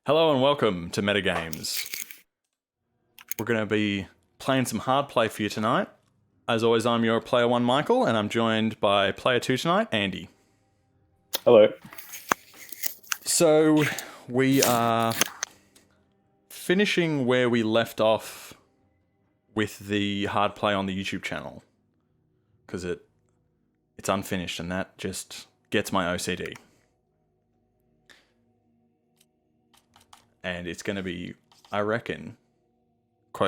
Hello and welcome to METAgames. We're going to be playing some hard play for you tonight. As always, I'm your player 1, Michael, and I'm joined by player 2 tonight, Andy. Hello. So, we are finishing where we left off with the hard play on the YouTube channel. Because it's unfinished and that just gets my OCD. And it's going to be, I reckon,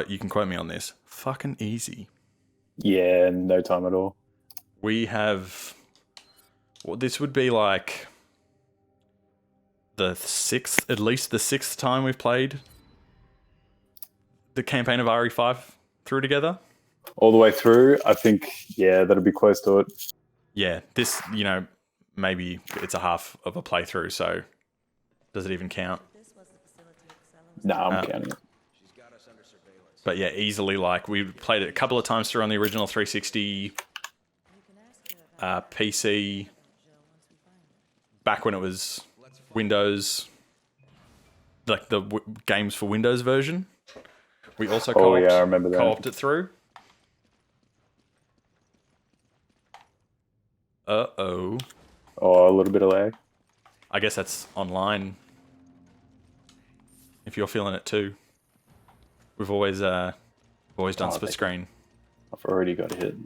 you can quote me on this, fucking easy. Yeah, no time at all. We have, well, this would be like at least the sixth time we've played the campaign of RE5 through together. All the way through, I think, yeah, that'll be close to it. Yeah, this, maybe it's a half of a playthrough, so does it even count? No, I'm counting it. But yeah, easily, like, we played it a couple of times through on the original 360 PC, back when it was Windows, like the games for Windows version. We also I remember that. co-opted it through. Uh-oh. Oh, a little bit of lag. I guess that's online. If you're feeling it too. We've always done split screen. I've already got a hit.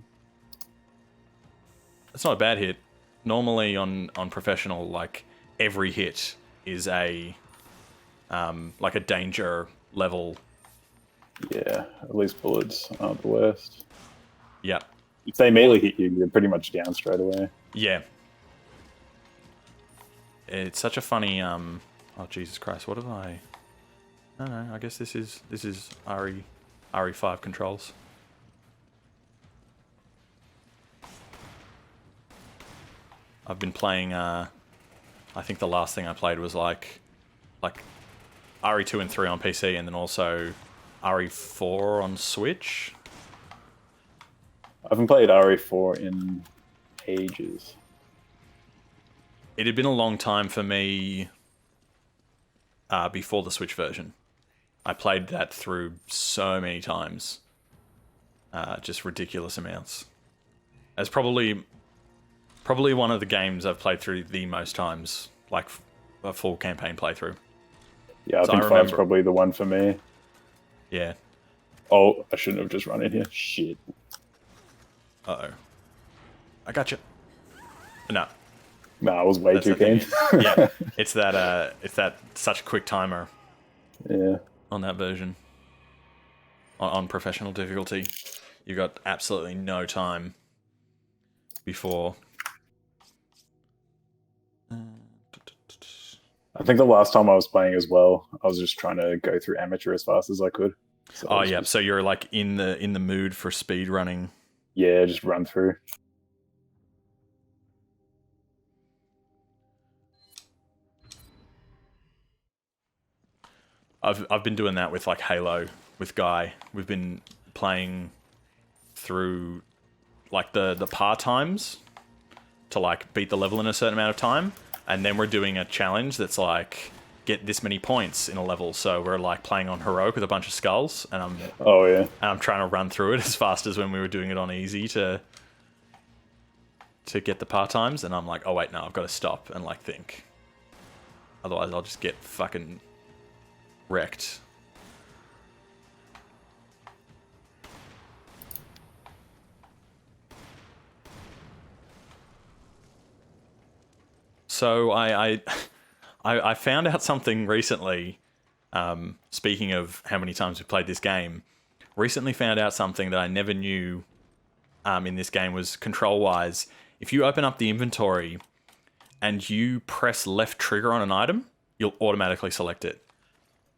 It's not a bad hit. Normally on professional, like, every hit is a like a danger level. Yeah, at least bullets aren't the worst. Yep. If they immediately hit you, you're pretty much down straight away. Yeah. It's such a funny oh Jesus Christ, what have I? No, I guess this is RE5 controls. I've been playing I think the last thing I played was like RE2 and 3 on PC, and then also RE4 on Switch. I haven't played RE4 in ages. It had been a long time for me before the Switch version. I played that through so many times. Just ridiculous amounts. It's probably one of the games I've played through the most times, like a full campaign playthrough. Yeah, I think 5's probably the one for me. Yeah. Oh, I shouldn't have just run in here. Shit. Uh-oh. I gotcha. No. Nah, I was way too keen. Yeah, it's that such quick timer. Yeah. On that version. On professional difficulty, you've got absolutely no time before. I think the last time I was playing as well, I was just trying to go through amateur as fast as I could. So so you're like in the mood for speed running. Yeah, just run through. I've been doing that with like Halo with Guy. We've been playing through like the par times to like beat the level in a certain amount of time, and then we're doing a challenge that's like get this many points in a level. So we're like playing on heroic with a bunch of skulls, and I'm trying to run through it as fast as when we were doing it on easy to get the par times, and I'm like, oh wait, no, I've got to stop and like think. Otherwise I'll just get fucking wrecked. So I found out something recently. Speaking of how many times we played this game, recently found out something that I never knew in this game was control-wise. If you open up the inventory and you press left trigger on an item, you'll automatically select it.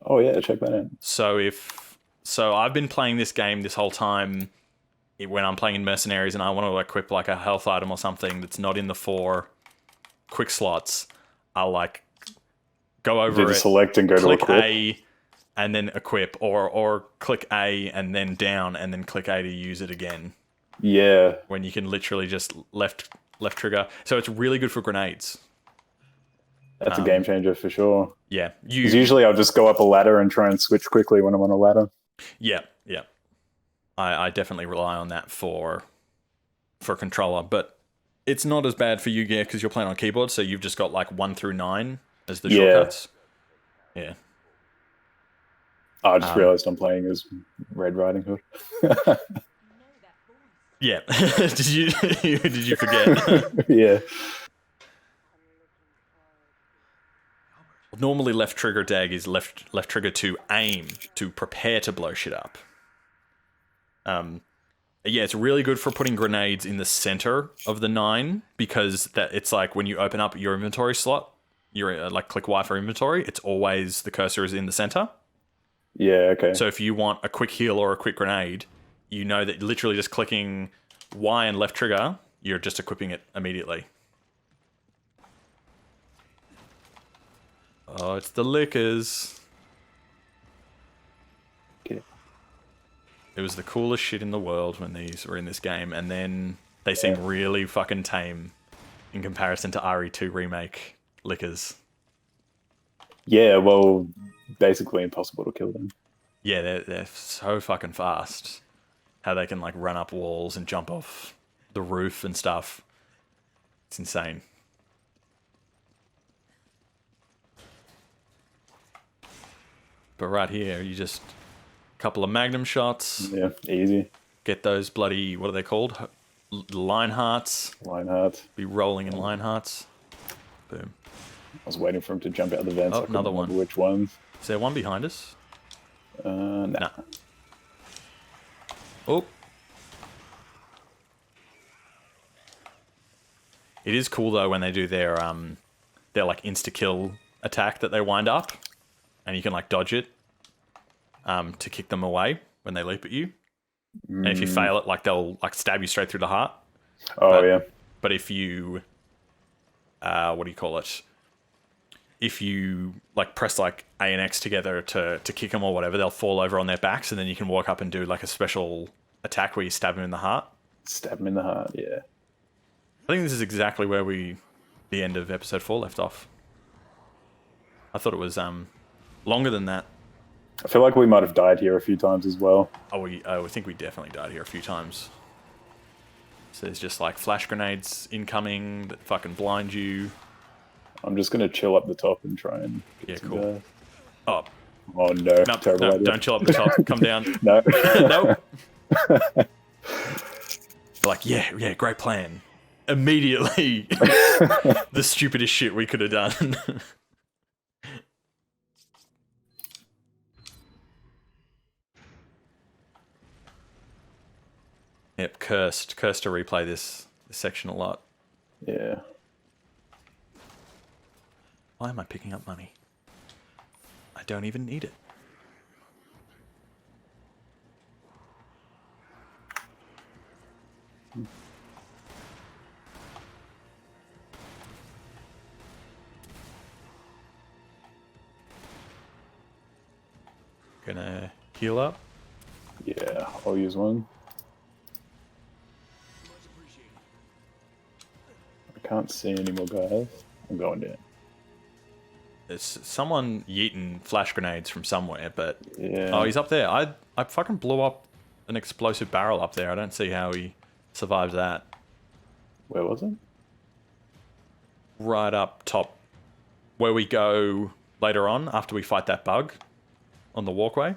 Oh yeah, check that out. So I've been playing this game this whole time when I'm playing in Mercenaries and I want to equip like a health item or something that's not in the 4 quick slots, I'll like go over it, select and go to equip. Click A and then equip, or click A and then down and then click A to use it again. Yeah. When you can literally just left trigger. So it's really good for grenades. That's a game changer for sure. Yeah, Because usually I'll just go up a ladder and try and switch quickly when I'm on a ladder. Yeah. I definitely rely on that for controller, but it's not as bad for you, yeah, because you're playing on keyboard, so you've just got like 1 through 9 as the shortcuts. Yeah. I just realized I'm playing as Red Riding Hood. Yeah. Did you forget? Yeah. Normally left trigger dag is left trigger to aim, to prepare to blow shit up. Yeah, it's really good for putting grenades in the center of the 9 because that it's like when you open up your inventory slot, you're like click Y for inventory, it's always the cursor is in the center. Yeah, okay. So if you want a quick heal or a quick grenade, you know that literally just clicking Y and left trigger, you're just equipping it immediately. Oh, it's the lickers. Okay. It was the coolest shit in the world when these were in this game, and then they seem really fucking tame in comparison to RE2 Remake lickers. Yeah, well, basically impossible to kill them. Yeah, they're so fucking fast. How they can like run up walls and jump off the roof and stuff. It's insane. But right here, you just a couple of magnum shots. Yeah, easy. Get those bloody, what are they called? Line hearts. Line heart. Be rolling in line hearts. Boom. I was waiting for him to jump out of the vents. Oh, another one. Which ones? Is there one behind us? Nah. Nah. Oh. It is cool though when they do their like insta kill attack that they wind up, and you can like dodge it to kick them away when they leap at you. And if you fail it, like they'll like stab you straight through the heart. Yeah. But if you what do you call it? If you like press like A and X together to kick them or whatever, they'll fall over on their backs, and then you can walk up and do like a special attack where you stab them in the heart. Stab them in the heart, yeah. I think this is exactly where the end of episode 4 left off. I thought it was longer than that. I feel like we might have died here a few times as well. I think we definitely died here a few times. So there's just like flash grenades incoming that fucking blind you. I'm just gonna chill up the top and try and Yeah, cool. Oh no, no, terrible idea. don't chill up the top. Come down. No. Nope. Like, yeah, great plan. Immediately, the stupidest shit we could have done. Yep, cursed to replay this section a lot. Yeah. Why am I picking up money? I don't even need it. Gonna heal up. Yeah, I'll use one. I can't see any more guys. I'm going down. There's someone yeeting flash grenades from somewhere, but Yeah. oh, he's up there. I fucking blew up an explosive barrel up there. I don't see how he survived that. Where was it? Right up top, where we go later on after we fight that bug on the walkway,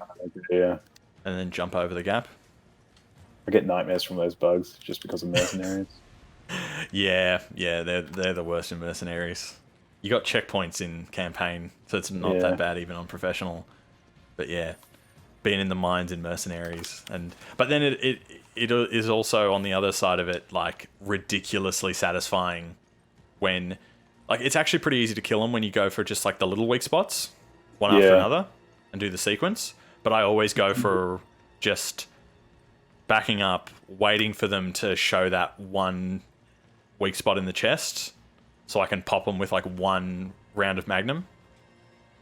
Yeah. and then jump over the gap. I get nightmares from those bugs just because of mercenaries. Yeah, they're the worst in mercenaries. You got checkpoints in campaign, so it's not that bad even on professional. But yeah, being in the mines in mercenaries, but then it is also on the other side of it like ridiculously satisfying when like it's actually pretty easy to kill them when you go for just like the little weak spots one after another and do the sequence. But I always go for just backing up, waiting for them to show that one weak spot in the chest, so I can pop them with like one round of Magnum.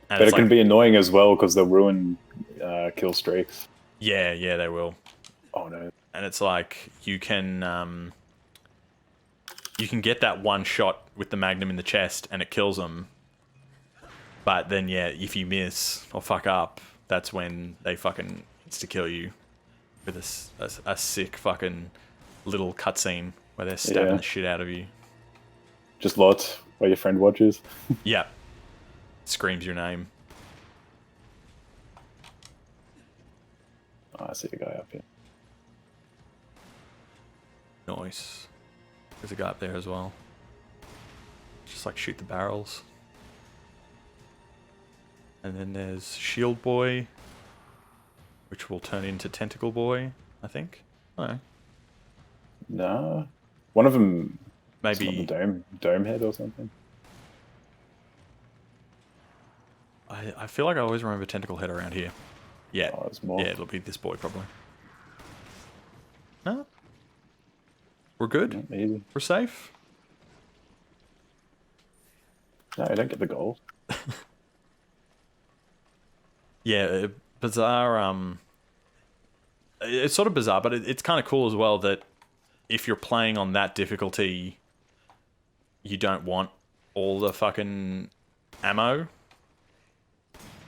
And But it can be annoying as well because they'll ruin kill streaks. Yeah, they will. Oh no. And it's like you can get that one shot with the Magnum in the chest and it kills them, But then, yeah, if you miss or fuck up, that's when they fucking insta-kill you with a sick fucking little cutscene where they're stabbing the shit out of you. Just lots while your friend watches. Yeah. Screams your name. Oh, I see a guy up here. Nice. There's a guy up there as well. Just like shoot the barrels. And then there's Shield Boy, which will turn into Tentacle Boy, I think. Oh. No. One of them Maybe the dome head or something. I feel like I always remember Tentacle Head around here. Yeah. Oh, there's more. Yeah, it'll be this boy probably. No. We're good. Yeah, easy. We're safe. No, I don't get the gold. Yeah, bizarre. It's sort of bizarre, but it's kind of cool as well that if you're playing on that difficulty, you don't want all the fucking ammo.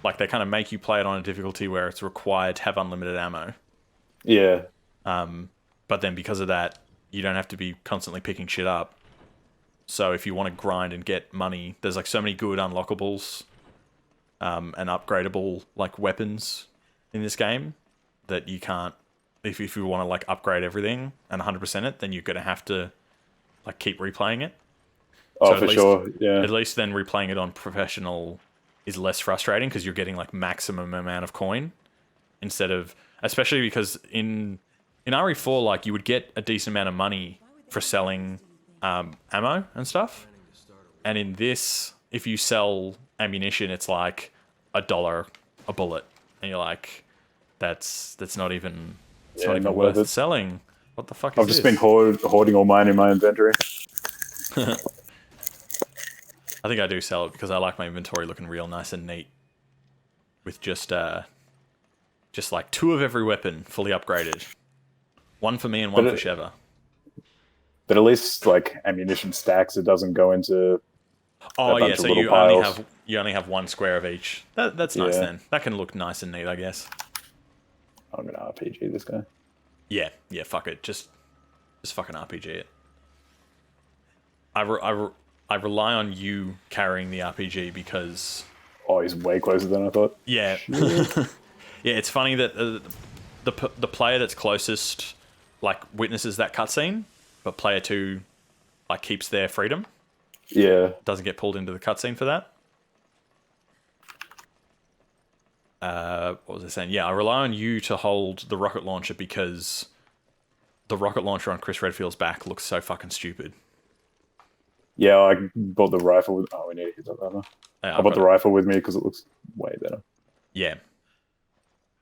Like, they kind of make you play it on a difficulty where it's required to have unlimited ammo. Yeah. But then because of that, you don't have to be constantly picking shit up. So if you want to grind and get money, there's like so many good unlockables and upgradable like weapons in this game that you can't. If you want to like upgrade everything and 100% it, then you're gonna have to like keep replaying it. Oh, So for sure. Yeah. At least then replaying it on professional is less frustrating because you're getting like maximum amount of coin instead of, especially because in RE4 like you would get a decent amount of money for selling ammo and stuff, and in this, if you sell ammunition, it's like $1 a bullet, and you're like, that's not even not even worth it. Selling. What the fuck is I've just this? been hoarding all mine in my inventory. I think I do sell it because I like my inventory looking real nice and neat, with just like 2 of every weapon fully upgraded, 1 for me and 1 for Sheva. But at least like ammunition stacks, it doesn't go into. Oh yeah, so you only have 1 square of each. That's nice then. That can look nice and neat, I guess. I'm gonna RPG this guy. Yeah, fuck it. Just fucking RPG it. I rely on you carrying the RPG because... Oh, he's way closer than I thought. Yeah. Yeah, it's funny that the player that's closest like witnesses that cutscene, but player 2 like keeps their freedom. Yeah. Doesn't get pulled into the cutscene for that. What was I saying? Yeah, I rely on you to hold the rocket launcher because the rocket launcher on Chris Redfield's back looks so fucking stupid. Yeah, I bought the rifle with... Oh, we need to hit that other. I bought the rifle with me because it looks way better. Yeah.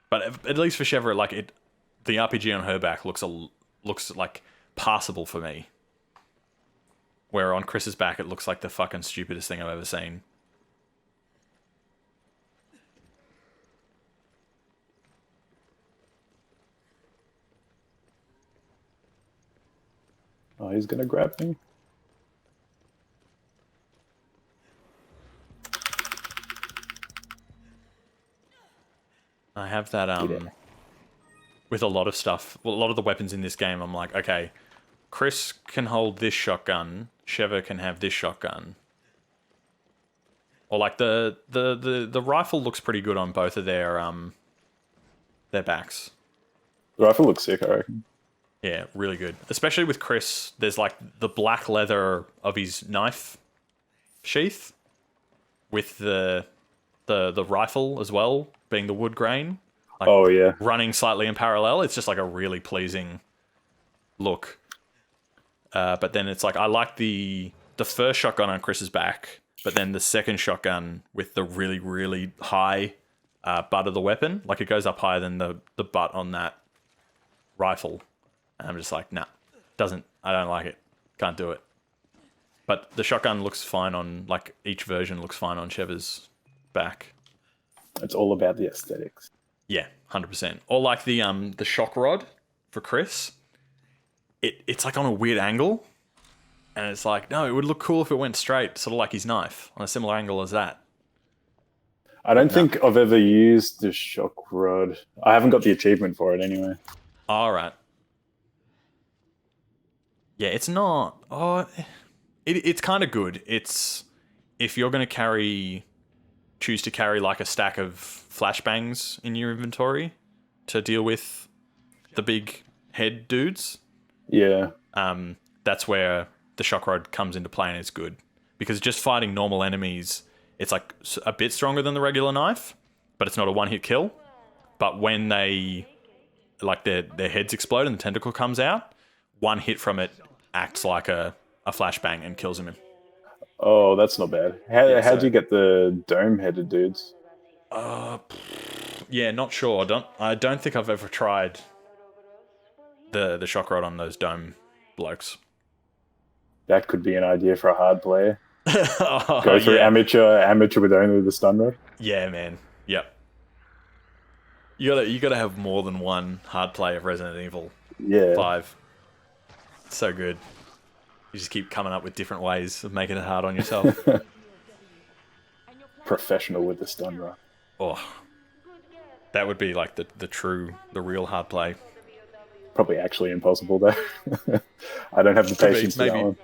But at least for Sheva, like the RPG on her back looks like passable for me. Where on Chris's back, it looks like the fucking stupidest thing I've ever seen. Oh, he's gonna grab me. I have that with a lot of stuff. Well, a lot of the weapons in this game, I'm like, okay, Chris can hold this shotgun, Sheva can have this shotgun. Or like the rifle looks pretty good on both of their backs. The rifle looks sick, I reckon. Yeah, really good. Especially with Chris, there's like the black leather of his knife sheath with the rifle as well, being the wood grain. Like, oh yeah. Running slightly in parallel. It's just like a really pleasing look. But then it's like I like the first shotgun on Chris's back, but then the second shotgun with the really, really high butt of the weapon. Like it goes up higher than the butt on that rifle. And I'm just like, nah, I don't like it. Can't do it. But the shotgun looks fine on, like, each version looks fine on Sheva's back. It's all about the aesthetics. Yeah, 100%. Or like the shock rod for Chris. It's like on a weird angle. And it's like, no, it would look cool if it went straight, sort of like his knife, on a similar angle as that. I don't think I've ever used the shock rod. I haven't got the achievement for it anyway. All right. Yeah, it's not. Oh, it's kind of good. It's if you're going to choose to carry like a stack of flashbangs in your inventory to deal with the big head dudes. Yeah. That's where the shock rod comes into play and it's good because just fighting normal enemies, it's like a bit stronger than the regular knife, but it's not a one-hit kill. But when they like their heads explode and the tentacle comes out, one hit from it acts like a flashbang and kills him. Oh, that's not bad. How'd you get the dome-headed dudes? Yeah, not sure. I don't think I've ever tried the shock rod on those dome blokes. That could be an idea for a hard player. Oh, Go through amateur with only the stun rod. Yeah, man. Yep. You gotta have more than one hard play of Resident Evil 5. It's so good. You just keep coming up with different ways of making it hard on yourself. Professional with the stun rod. Oh, that would be like the real hard play. Probably actually impossible though. I don't have the patience for that one.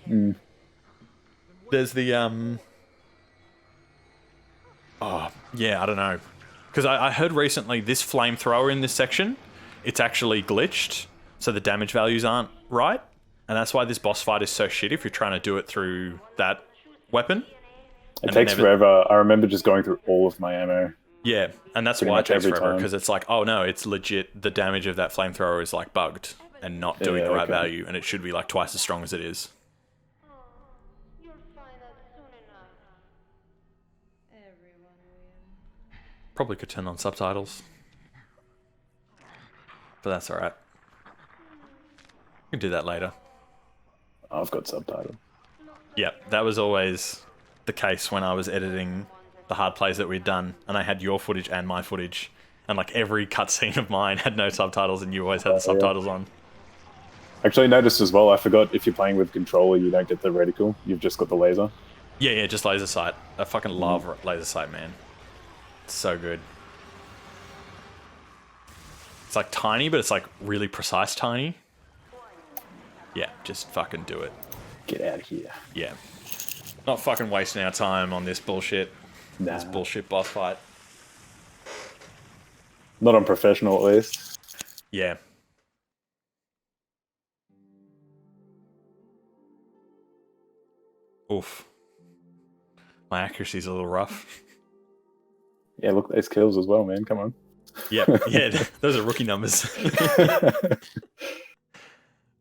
Mm. There's the oh yeah, I don't know, because I heard recently this flamethrower in this section, it's actually glitched, so the damage values aren't right, and that's why this boss fight is so shit if you're trying to do it through that weapon. It takes forever. I remember just going through all of my ammo. Yeah, and that's why it takes forever, because it's like, oh no, it's legit, the damage of that flamethrower is like bugged and not doing the right value, and it should be like twice as strong as it is. Probably could turn on subtitles, but that's alright. We can do that later. I've got subtitles. Yep, that was always the case when I was editing the hard plays that we'd done, and I had your footage and my footage, and like every cutscene of mine had no subtitles, and you always had the subtitles on. Actually, I noticed as well, I forgot if you're playing with controller, you don't get the reticle. You've just got the laser. Yeah, just laser sight. I fucking love laser sight, man. It's so good. It's like tiny, but it's like really precise tiny. Yeah, just fucking do it. Get out of here. Yeah. Not fucking wasting our time on this bullshit. Nah. This bullshit boss fight. Not on professional, at least. Yeah. Oof. My accuracy's a little rough. Yeah, look at those kills as well, man. Come on. Yeah, those are rookie numbers.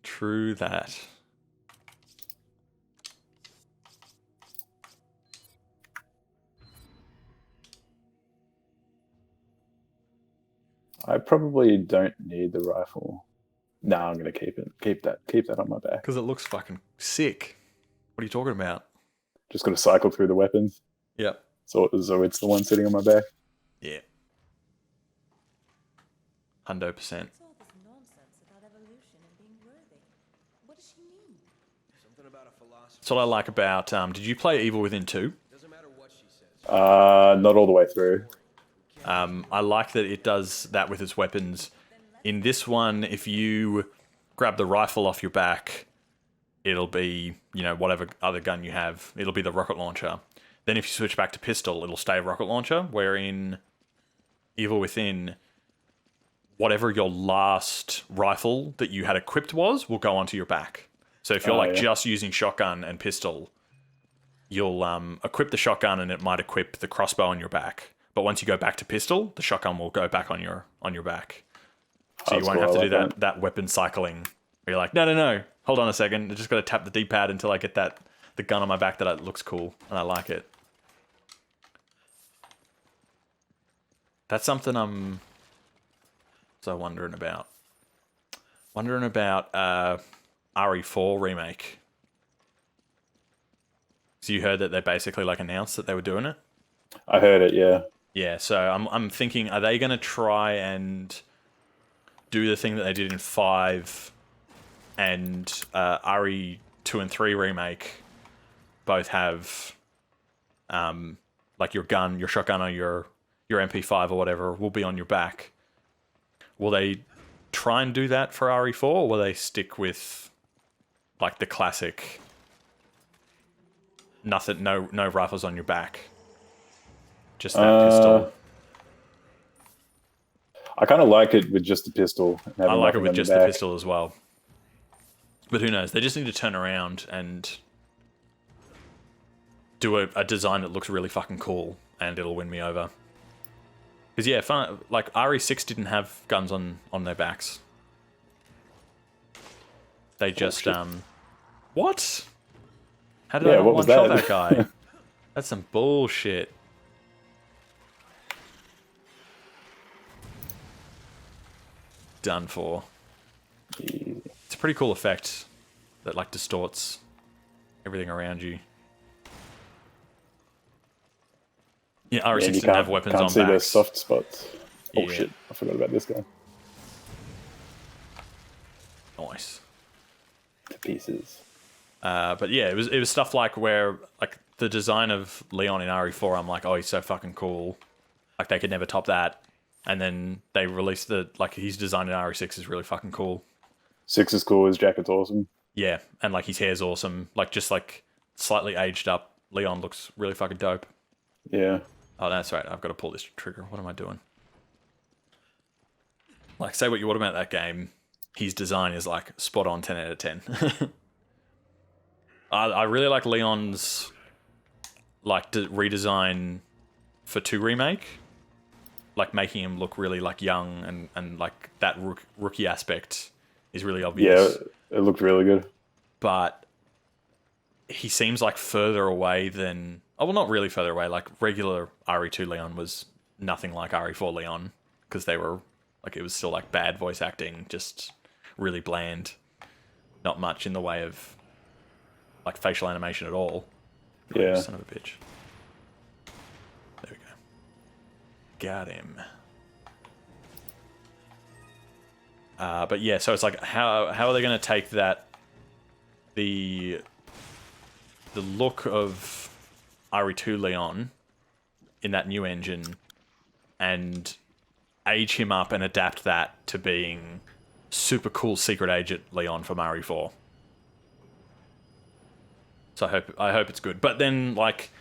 True that. I probably don't need the rifle. No, I'm gonna keep it. Keep that on my back. Because it looks fucking sick. What are you talking about? Just gotta cycle through the weapons. Yep. So it's the one sitting on my back. Yeah. 100%. That's what I like about. Did you play Evil Within 2? Not all the way through. I like that it does that with its weapons. In this one, if you grab the rifle off your back, it'll be, whatever other gun you have. It'll be the rocket launcher. Then if you switch back to pistol, it'll stay rocket launcher. Where in Evil Within, whatever your last rifle that you had equipped was, will go onto your back. So if you're just using shotgun and pistol, you'll equip the shotgun and it might equip the crossbow on your back. But once you go back to pistol, the shotgun will go back on your back. So you won't have to do that weapon cycling. Where you're like, no, hold on a second. I just got to tap the D-pad until I get the gun on my back that looks cool and I like it. That's something I'm so wondering about. RE4 remake. So you heard that they basically announced that they were doing it? I heard it, yeah. Yeah, so I'm thinking, are they going to try and do the thing that they did in 5 and RE2 and 3 remake both have like your gun, your shotgun, or your MP5 or whatever will be on your back. Will they try and do that for RE4, or will they stick with like the classic nothing, no rifles on your back, just that pistol? I kind of like it with just the pistol. I like it with just the pistol as well. But who knows? They just need to turn around and do a design that looks really fucking cool, and it'll win me over. Because yeah, like RE6 didn't have guns on their backs. They just what? How did I not one-shot that guy? That's some bullshit. Done for. Yeah. It's a pretty cool effect that like distorts everything around you. Yeah, RE6 didn't have weapons on backs. Can't see the soft spots. Oh shit, I forgot about this guy. Nice. To pieces. But yeah, it was stuff like where like the design of Leon in RE4, I'm like, oh, he's so fucking cool. Like they could never top that. And then they released his design in RE6 is really fucking cool. 6 is cool, his jacket's awesome. Yeah, and like his hair's awesome. Like just like slightly aged up, Leon looks really fucking dope. Yeah. Oh, that's right. I've got to pull this trigger. What am I doing? Like, say what you want about that game. His design is like spot on 10 out of 10. I really like Leon's like redesign for 2 remake. Like making him look really like young and like that rookie aspect is really obvious. Yeah, it looked really good. But he seems like further away than... Oh, well, not really further away. Like regular RE2 Leon was nothing like RE4 Leon because they were like, it was still like bad voice acting, just really bland. Not much in the way of like facial animation at all. Yeah. Son of a bitch. There we go. Got him. But yeah, so it's like, how are they going to take that, the look of RE2 Leon in that new engine and age him up and adapt that to being super cool secret agent Leon from RE4. So I hope it's good. But then, like,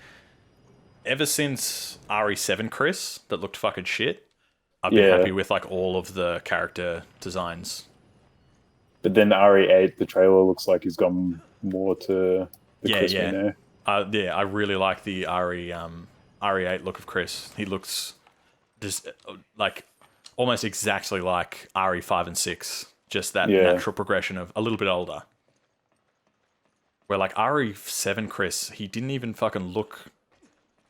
ever since RE7 Chris, that looked fucking shit, I've been happy with, like, all of the character designs. But then RE8, the trailer looks like he's gone more to the Chris we know. Yeah, I really like the RE8 look of Chris. He looks just, like, almost exactly like RE5 and 6. Just that natural progression of a little bit older. Where, like, RE7 Chris, he didn't even fucking look...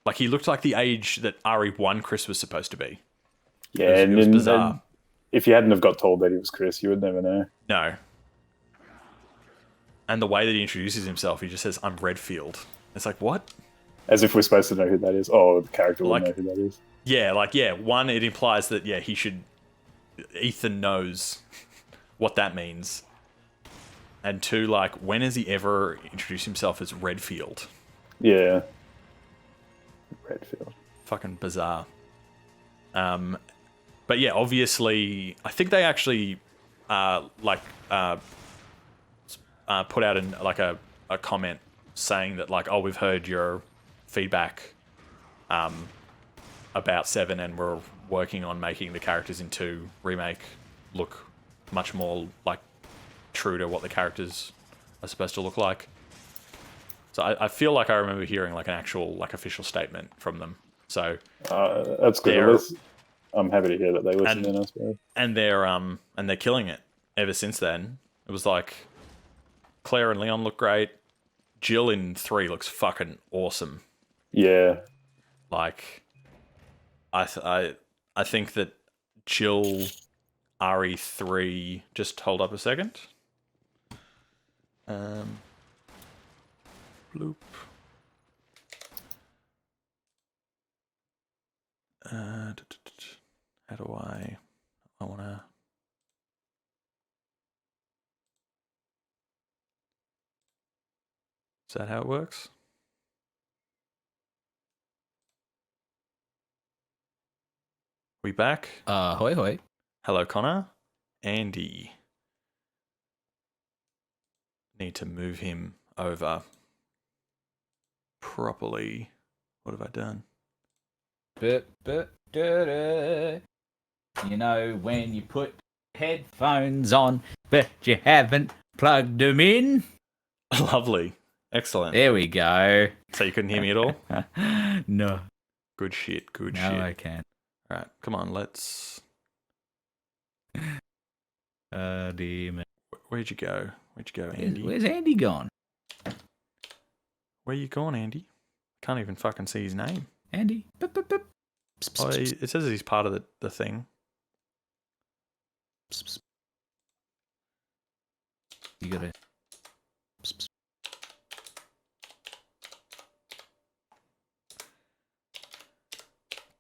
Like, he looked like the age that RE1 Chris was supposed to be. Yeah, it was bizarre. And if you hadn't have got told that he was Chris, you would never know. No. And the way that he introduces himself, he just says, I'm Redfield. It's like, what? As if we're supposed to know who that is. Oh, the character will know who that is. Yeah, like, yeah, one, it implies that, yeah, he should... Ethan knows what that means. And 2, like, when has he ever introduced himself as Redfield? Yeah. Redfield. Fucking bizarre. But yeah, obviously, I think they actually, put out a comment saying that, like, oh, we've heard your feedback, about 7, and we're working on making the characters in 2 remake look much more, like, true to what the characters are supposed to look like. So I feel like I remember hearing like an actual like official statement from them. So that's good. I'm happy to hear that they listen in, I suppose. And they're killing it ever since then. It was like Claire and Leon look great. Jill in 3 looks fucking awesome. Yeah. Like I think that Jill RE3, just hold up a second. Bloop. How do I wanna... Is that how it works? We back? Hoi hoi. Hello, Connor. Andy. Need to move him over properly. What have I done? You know when you put headphones on, but you haven't plugged them in? Lovely. Excellent. There we go. So you couldn't hear me at all? No. Good shit, good No, shit. I can't. All right, come on, let's... Dear man. Where'd you go? Where'd you go, Andy? Where's Andy gone? Where you gone, Andy? Can't even fucking see his name. Andy? Boop, boop, boop. Oh, it says he's part of the thing. You gotta...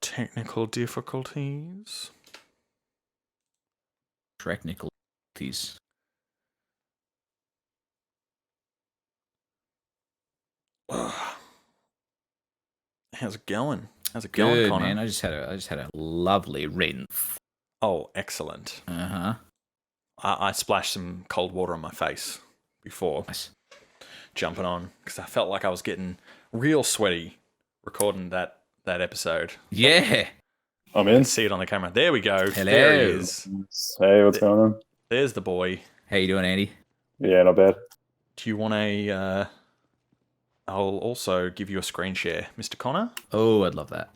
Technical difficulties. Technicalities. How's it going? How's it going, Good, Connor? man. I just had a lovely rinse. Oh, excellent. Uh-huh. I splashed some cold water on my face before jumping on because I felt like I was getting real sweaty recording that episode. Yeah. I'm in. See it on the camera. There we go. Hello. There he is. Hey, what's going on? There's the boy. How you doing, Andy? Yeah, not bad. Do you want a... I'll also give you a screen share, Mr. Connor, Oh, I'd love that.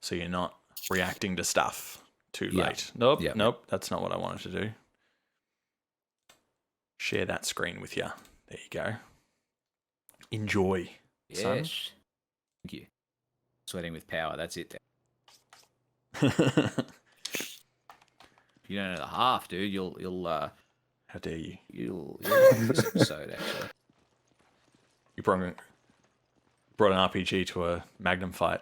so you're not reacting to stuff too Yeah. late. Nope, Yeah. nope, that's not what I wanted to do. Share that screen with you. There you go. Enjoy. son. Yes. Thank you. Sweating with power. That's it. How If you don't know the half, dude, you'll dare you? you'll like this episode actually. You brought an RPG to a Magnum fight.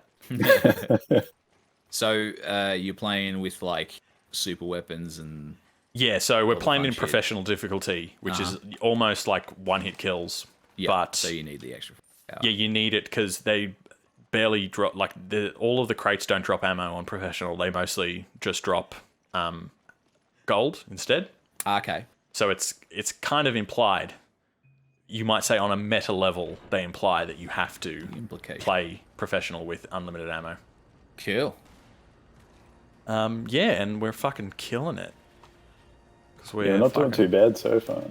So you're playing with like super weapons and Yeah, so we're All the playing fun in shit. professional difficulty, which is almost like one-hit kills. yeah. But So you need the extra power. yeah, you need it because they barely drop, like all of the crates don't drop ammo on professional. They mostly just drop gold instead. Okay. So it's kind of implied. You might say on a meta level, they imply that you have to Implication. play professional with unlimited ammo. Cool. Yeah, and we're fucking killing it. 'Cause we're Yeah, not doing too bad so far.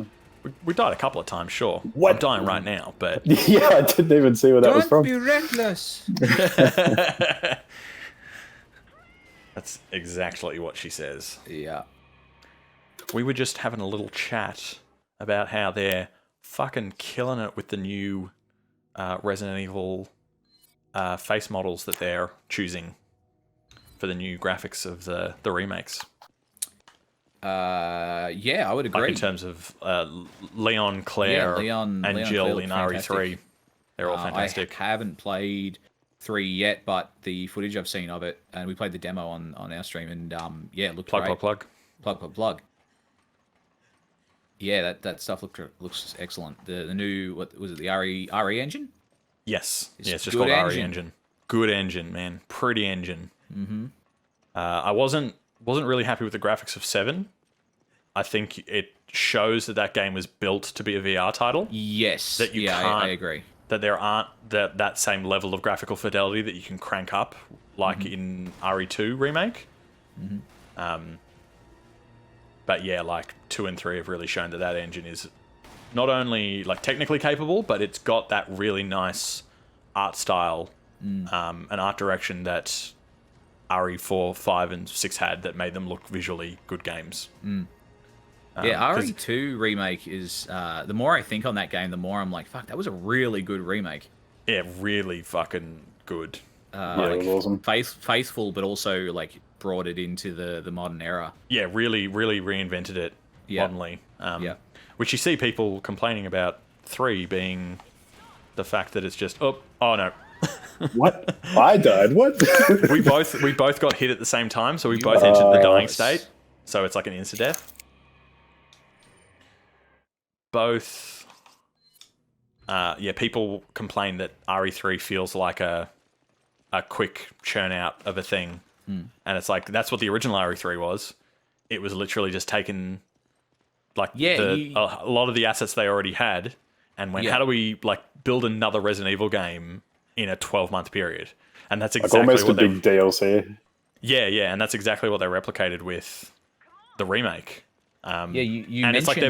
We died a couple of times, sure. What? I'm dying right now, but Yeah, I didn't even see where that was from. be reckless. that's exactly what she says. Yeah. We were just having a little chat about how they're fucking killing it with the new Resident Evil face models that they're choosing for the new graphics of the remakes. Yeah, I would agree. Like in terms of Leon, Claire, Leon and Claire Jill look in fantastic. RE3. They're all fantastic. I haven't played 3 yet, but the footage I've seen of it, and we played the demo on our stream, and yeah, it looked Plug, great. plug, plug. Plug. Yeah, that stuff looks excellent. The new, what was it, the RE engine? Yes. It's Yeah, it's just good called RE engine. engine. Good engine, man. Pretty engine. Mm-hmm. I wasn't really happy with the graphics of 7. I think it shows that game was built to be a VR title. Yes. That you I can't- agree. That there aren't that same level of graphical fidelity that you can crank up like in RE2 remake. But yeah, like 2 and 3 have really shown that engine is not only like technically capable, but it's got that really nice art style and art direction that RE4, 5, and 6 had that made them look visually good games. Yeah, 'cause- RE2 remake is, the more I think on that game, the more I'm like, fuck, that was a really good remake. Yeah, really fucking good. Yeah, it was awesome. Faithful, but also like brought it into the modern era. Yeah, really reinvented it Yeah. modernly. Yeah. Which you see people complaining about 3 being the fact that it's just, oh no. What? I died. What? we both got hit at the same time, so we both entered the dying Yes. state. So it's like an insta-death. Both, people complain that RE3 feels like a quick churn out of a thing And it's like, that's what the original RE3 was. It was literally just taken, like, a lot of the assets they already had and went, how do we, like, build another Resident Evil game in a 12-month period? And that's exactly almost what a big DLC. Yeah, and that's exactly what they replicated with the remake. You and mentioned it's like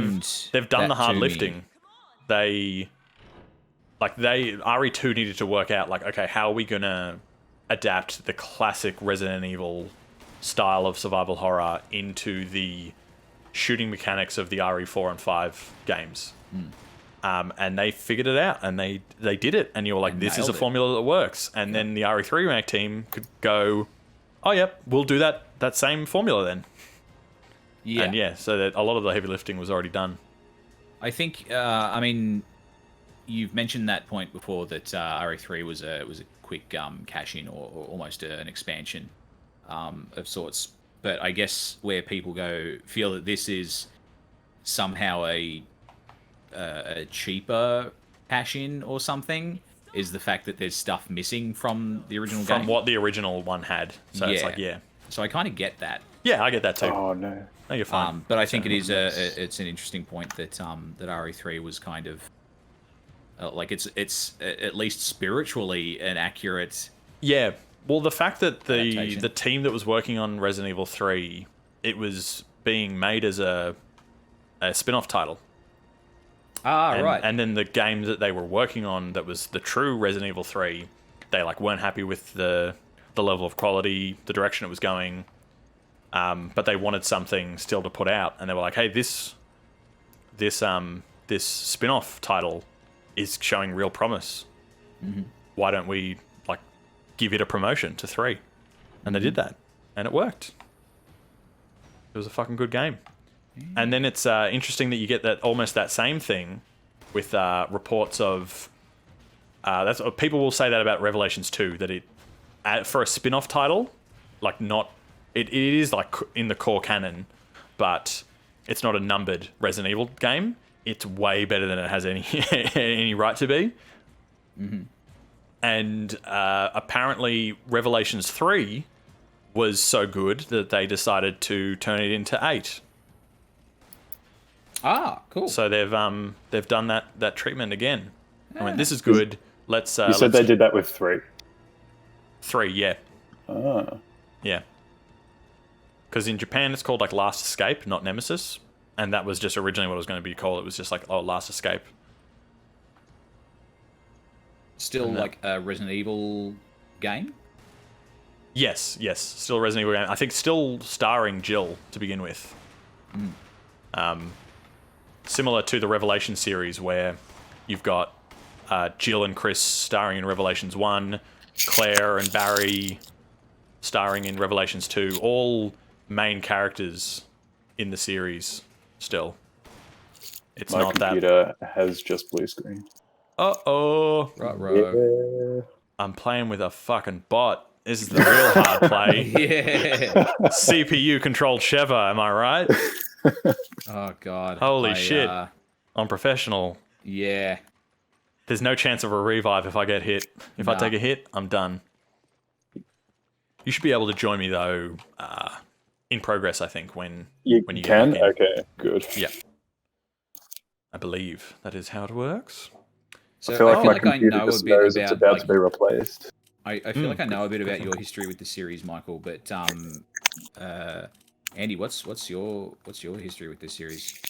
they've done the hard lifting. RE2 needed to work out, like, okay, how are we gonna adapt the classic Resident Evil style of survival horror into the shooting mechanics of the RE4 and 5 games. And they figured it out, and they did it, and you were like, this is a formula that works. And then the RE3 remake team could go, oh, yep, we'll do that same formula then. Yeah. And so that a lot of the heavy lifting was already done. I think, I mean, you've mentioned that point before, that RE3 was a quick cash-in or almost an expansion of sorts. But I guess where people feel that this is somehow a cheaper cash-in or something is the fact that there's stuff missing from the original game. From what the original one had. So it's like, So I kind of get that. Yeah, I get that too. Oh, no. No, you're fine. But I think it's an interesting point that that RE3 was kind of like it's at least spiritually an accurate. Yeah. Well, the fact that adaptation. the team that was working on Resident Evil 3, it was being made as a spin-off title. Right. And then the game that they were working on, that was the true Resident Evil 3, they like weren't happy with the level of quality, the direction it was going. But they wanted something still to put out, and they were like, "Hey, this spin-off title is showing real promise. Why don't we like give it a promotion to 3?" And they did that, and it worked. It was a fucking good game. And then it's interesting that you get almost that same thing with reports of that's people will say that about Revelations 2, that it for a spin-off title, like not. It is like in the core canon, but it's not a numbered Resident Evil game. It's way better than it has any right to be. And apparently Revelations 3 was so good that they decided to turn it into 8. Cool. So they've done that treatment again. I went, this is good. Let's. You said they did that with 3. 3, yeah. Yeah. Because in Japan it's called like Last Escape, not Nemesis, and that was just originally what it was going to be called. It was just like, Last Escape. Still like a Resident Evil game? Yes, still a Resident Evil game. I think still starring Jill to begin with. Similar to the Revelation series, where you've got Jill and Chris starring in Revelations 1, Claire and Barry starring in Revelations 2, all main characters in the series still. It's My not that... My computer has just blue screen. Uh-oh. Yeah. I'm playing with a fucking bot. This is the real hard play. Yeah. CPU-controlled Sheva, am I right? Oh, God. Holy shit. I'm professional. Yeah. There's no chance of a revive if I get hit. If I take a hit, I'm done. You should be able to join me, though, in progress, I think, when you can? Get back in. Okay, good. Yeah. I believe that is how it works. So I feel like my computer just knows it's about to be replaced. I feel like I know a bit about your history with the series, Michael, but Andy, what's your history with this series?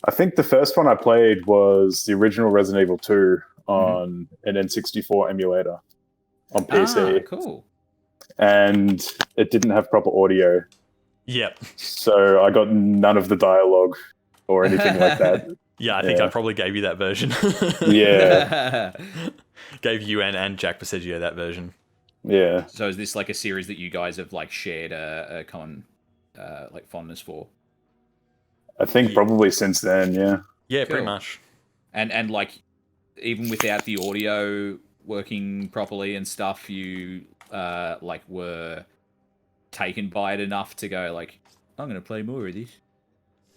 I think the first one I played was the original Resident Evil 2 on an N64 emulator on PC. Cool. And it didn't have proper audio. Yep. So I got none of the dialogue or anything like that. Yeah, I think I probably gave you that version. Yeah. Gave you and Jack Passeggio that version. Yeah. So is this like a series that you guys have like shared a common like fondness for? I think probably since then, yeah. Yeah, pretty much. And like even without the audio working properly and stuff, you like were taken by it enough to go like, I'm gonna play more of this.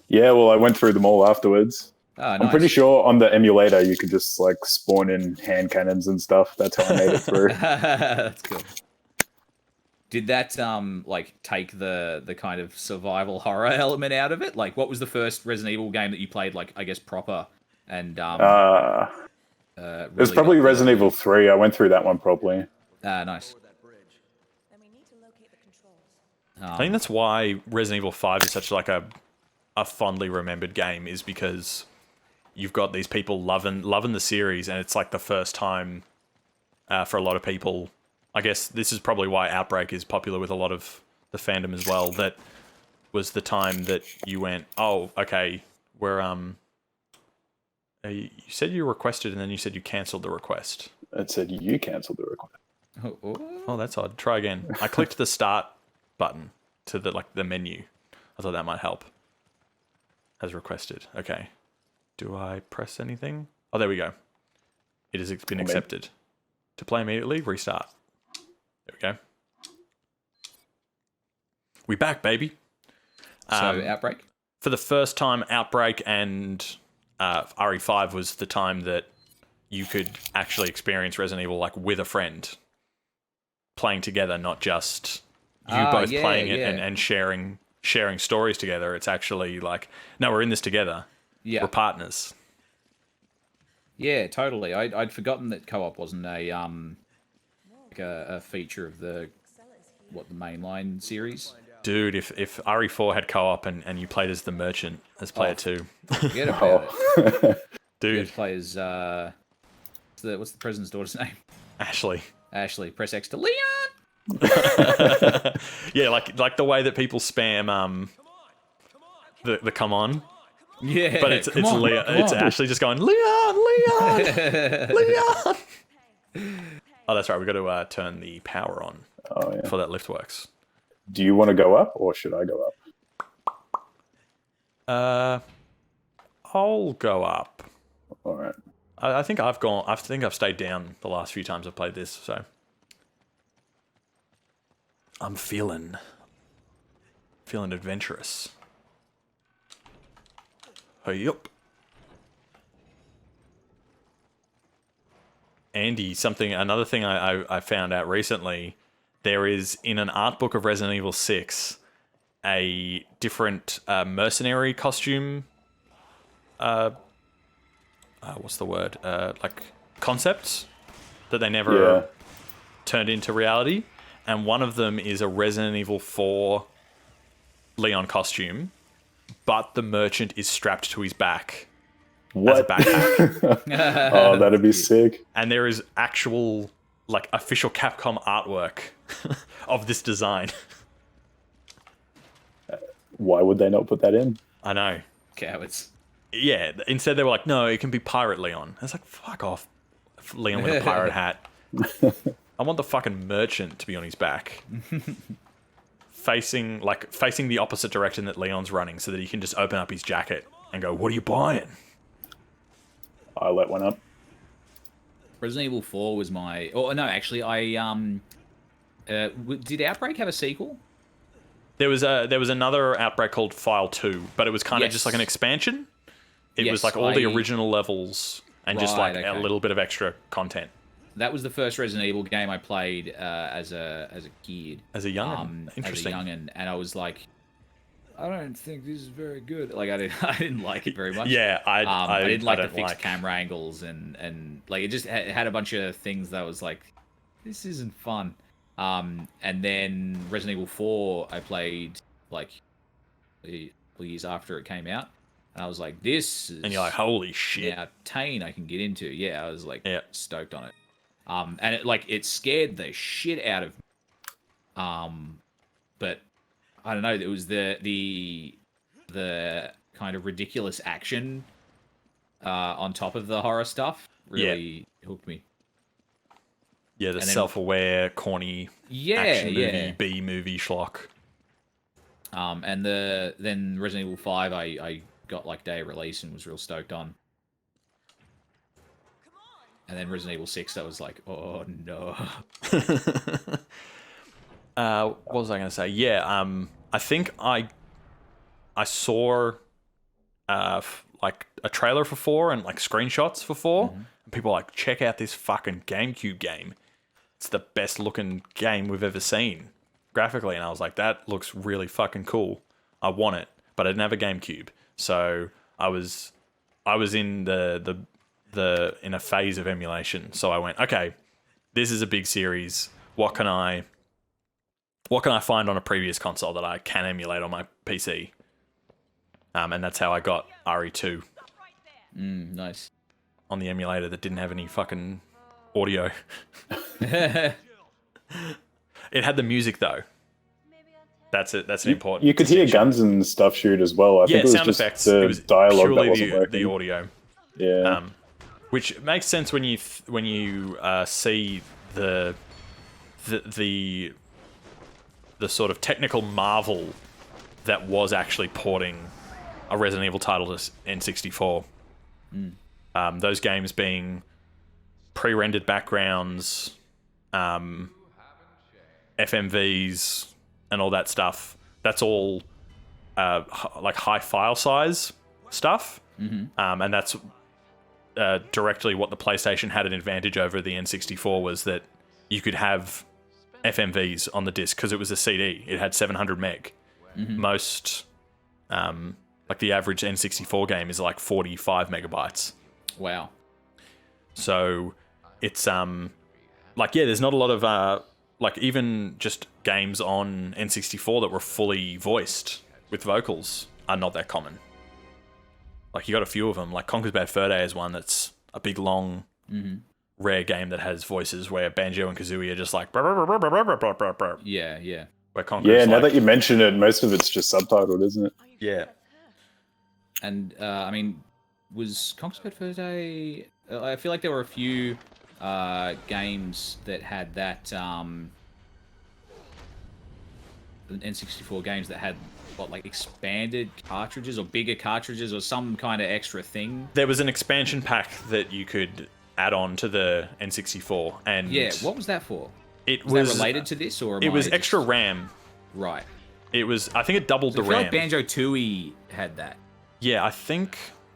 Yeah, well, I went through them all afterwards. Oh, nice. I'm pretty sure on the emulator you could just like spawn in hand cannons and stuff. That's how I made it through. That's cool. Did that like take the kind of survival horror element out of it? Like, what was the first Resident Evil game that you played, like, I guess, proper and It was really probably got Resident Evil 3. I went through that one probably. nice. I think that's why Resident Evil 5 is such like a fondly remembered game, is because you've got these people loving the series, and it's like the first time for a lot of people. I guess this is probably why Outbreak is popular with a lot of the fandom as well. That was the time that you went, oh, okay, we're you said you requested, and then you said you cancelled the request. It said you cancelled the request. Oh, that's odd. Try again. I clicked the start button to the menu. I thought that might help. As requested. Okay. Do I press anything? Oh, there we go. It has been accepted. To play immediately, restart. There we go. We back, baby. So Outbreak? For the first time, Outbreak and RE5 was the time that you could actually experience Resident Evil like with a friend. Playing together, not just you both playing it and sharing stories together. It's actually like, no, we're in this together. Yeah. We're partners. Yeah, totally. I'd forgotten that co-op wasn't a feature of the mainline series. Dude, if RE4 had co-op and you played as the merchant as player 2. Forget about it. Dude. Play as what's the president's daughter's name? Ashley. Press X to Leon. Yeah, like the way that people spam the come on. Yeah, but it's Leon. It's Ashley just going Leon. Leon. Oh, that's right. We got to turn the power on. Oh yeah. For that lift works. Do you want to go up or should I go up? I'll go up. All right. I think I've stayed down the last few times I've played this, so I'm feeling adventurous. Hey up. Andy, another thing I found out recently, there is in an art book of Resident Evil 6 a different mercenary costume. What's the word? Like concepts that they never turned into reality, and one of them is a Resident Evil 4 Leon costume, but the merchant is strapped to his back as a backpack. Oh, that'd be sick. And there is actual, like, official Capcom artwork of this design. Why would they not put that in? I know. Cowards. Yeah, instead they were like, no, it can be Pirate Leon. I was like, fuck off, Leon with a pirate hat. I want the fucking merchant to be on his back. facing the opposite direction that Leon's running so that he can just open up his jacket and go, what are you buying? I let one up. Resident Evil 4 was my... Oh, no, actually, did Outbreak have a sequel? There was another Outbreak called File 2, but it was kind of just like an expansion. It was like all the original levels and just like a little bit of extra content. That was the first Resident Evil game I played as a kid. As a youngin'. Interesting. As a youngin', and I was like, I don't think this is very good. Like I didn't like it very much. Yeah, I didn't like the fixed camera angles and like it just had a bunch of things that was like, this isn't fun. And then Resident Evil 4 I played like a couple years after it came out. And I was like, this is... And you're like, holy shit. Now, Tane I can get into. Yeah, I was like stoked on it. And it scared the shit out of me. But I don't know, it was the kind of ridiculous action on top of the horror stuff really hooked me. Yeah, the self-aware, corny action movie, B-movie schlock. And then Resident Evil 5 I got like day of release and was real stoked on. And then Resident Evil 6 I was like, oh no. What was I going to say? Yeah, I think I saw like a trailer for 4 and like screenshots for 4. Mm-hmm. And people were like, check out this fucking GameCube game. It's the best looking game we've ever seen. graphically, and I was like, that looks really fucking cool. I want it, but I didn't have a GameCube, so I was in the in a phase of emulation. So I went, okay, this is a big series. What can I find on a previous console that I can emulate on my PC? And that's how I got RE2 Nice. on the emulator that didn't have any fucking audio. It had the music though. That's it. That's an important. You could hear distinction. guns and stuff shoot as well. I think it was sound just effects. the It was dialogue that purely wasn't working. the audio. Yeah. Which makes sense when you see the sort of technical marvel that was actually porting a Resident Evil title to N64. Those games being pre-rendered backgrounds, FMVs, and all that stuff. That's all like high file size stuff, and that's directly what the PlayStation had an advantage over the N64 was that you could have FMVs on the disc because it was a CD. It had 700 meg. Most, like the average N64 game is like 45 megabytes. Wow. So it's like, yeah, there's not a lot of like even just games on N64 that were fully voiced with vocals are not that common. Like you got a few of them, like Conker's Bad Fur Day is one that's a big long rare game that has voices where Banjo and Kazooie are just like Yeah, yeah. where Conker's Yeah, now like, that you mention it, most of it's just subtitled, isn't it? yeah. And I mean, was Conker's Bad Fur Day? I feel like there were a few games that had that N64 games that had what, like expanded cartridges or bigger cartridges or some kind of extra thing. There was an expansion pack that you could add on to the N64, and Yeah, what was that for? it Was that related to this, or it was extra RAM. Right. It was, I think it doubled So the I feel RAM. like Banjo-Tooie had that. Yeah, I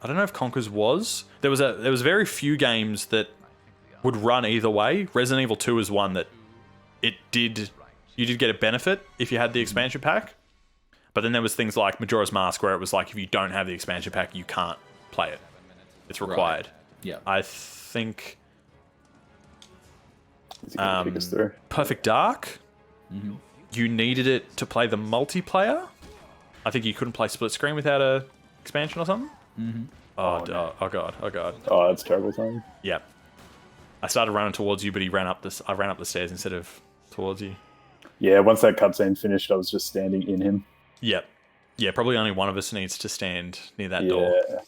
don't know if Conker's was. There was very few games that would run either way. Resident Evil 2 is one that you did get a benefit if you had the expansion pack. But then there was things like Majora's Mask where it was like if you don't have the expansion pack, you can't play it. It's required. Right. Yeah. I think Is it gonna kick us through? Perfect Dark, you needed it to play the multiplayer. I think you couldn't play split screen without a expansion or something. Oh god. Oh, that's terrible timing. Yep. I started running towards you, but I ran up the stairs instead of towards you. Yeah, once that cutscene finished, I was just standing in him. Yep. Yeah, probably only one of us needs to stand near that door. Yeah.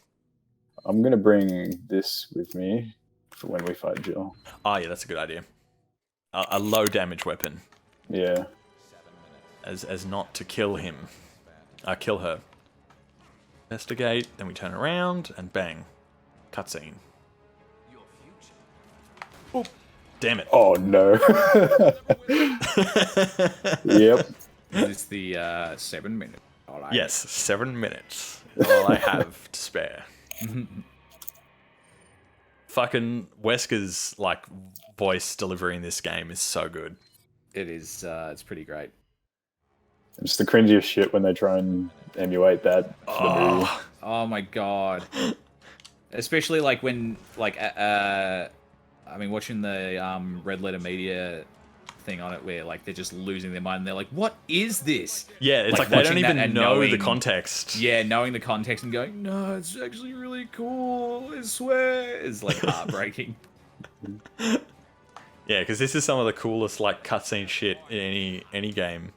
I'm gonna bring this with me for when we fight Jill. Oh yeah, that's a good idea. A low damage weapon, Yeah. as not to kill him. Kill her. Investigate, then we turn around and bang. Cutscene. Oh, damn it. Oh no. Yep. It's the 7 minute. All right. Yes, 7 minutes. All I have to spare. Fucking Wesker's like voice delivery in this game is so good. It is. It's pretty great. It's the cringiest shit when they try and emulate that for the movie. Oh my god. Especially like when I mean watching the Red Letter Media thing on it where like they're just losing their mind and they're like, what is this? Yeah, it's like they don't watching that even and know the knowing- context. Yeah, knowing the context and going, no, it's actually really cool, I swear. It's like heartbreaking. Yeah, because this is some of the coolest like cutscene shit in any game.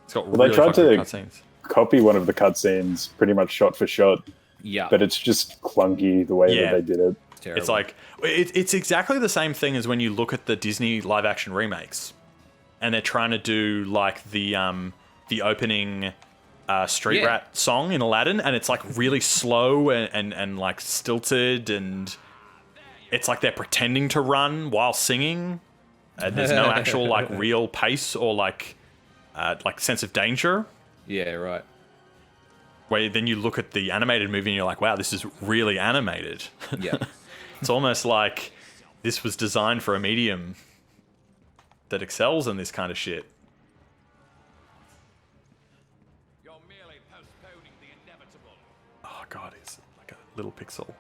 It's got Well, they really tried fucking to- good cutscenes. Copy one of the cutscenes pretty much shot for shot, Yeah. but it's just clunky the way Yeah. that they did it. Terrible. It's like it's exactly the same thing as when you look at the Disney live action remakes, and they're trying to do like the opening Street Yeah. Rat song in Aladdin, and it's like really slow and like stilted, and it's like they're pretending to run while singing. There's no actual like real pace or like sense of danger. Yeah, right. Where then you look at the animated movie and you're like, wow, this is really animated. Yeah. It's almost like this was designed for a medium that excels in this kind of shit. Oh god, he's like a little pixel.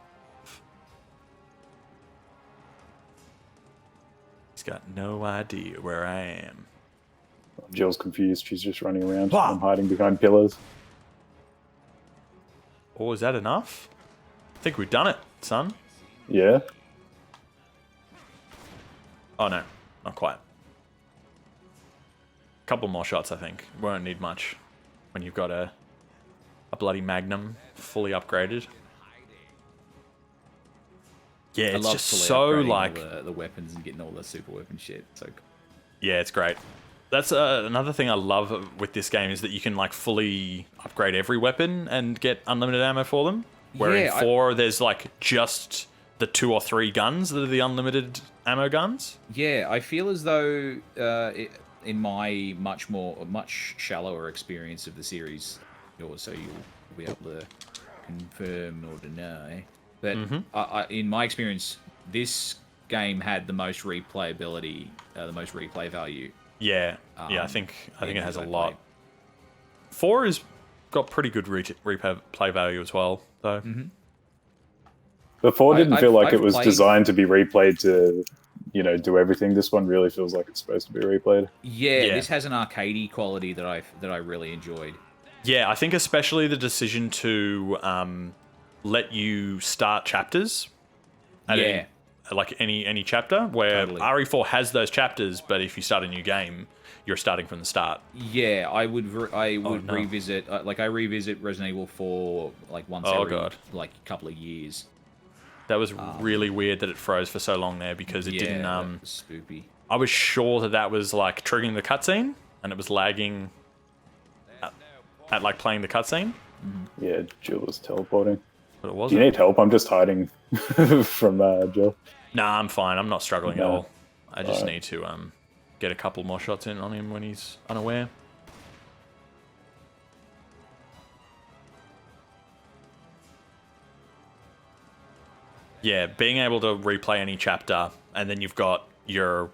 He's got no idea where I am. Jill's confused. She's just running around. Wow. I'm hiding behind pillars. Oh, is that enough? I think we've done it, son. Yeah. Oh no, not quite. Couple more shots, I think. Won't need much when you've got a bloody Magnum fully upgraded. Yeah, I it's love just fully so upgrading like all the weapons and getting all the super weapon shit. So cool. yeah, it's great. That's another thing I love with this game is that you can like fully upgrade every weapon and get unlimited ammo for them. Where in 4 there's like just the 2 or 3 guns that are the unlimited ammo guns. Yeah, I feel as though in my much shallower experience of the series, so you'll be able to confirm or deny. But in my experience, this game had the most replayability, the most replay value. Yeah, I think it has a lot. Played. 4 has got pretty good replay value as well, though. But 4 didn't feel like it was played... designed to be replayed to, do everything. This one really feels like it's supposed to be replayed. Yeah, this has an arcadey quality that I really enjoyed. Yeah, I think especially the decision to let you start chapters. Like any chapter, where Totally. RE4 has those chapters, but if you start a new game, you're starting from the start. Yeah, I would revisit I revisit Resident Evil 4 like once every like couple of years. That was really weird that it froze for so long there because it didn't. That was spoopy. I was sure that was like triggering the cutscene and it was lagging at like playing the cutscene. Yeah, Jill was teleporting. But it Do wasn't. you need help? I'm just hiding from Jill. Nah, I'm fine. I'm not struggling at No. all. I just need to get a couple more shots in on him when he's unaware. Yeah, being able to replay any chapter, and then you've got your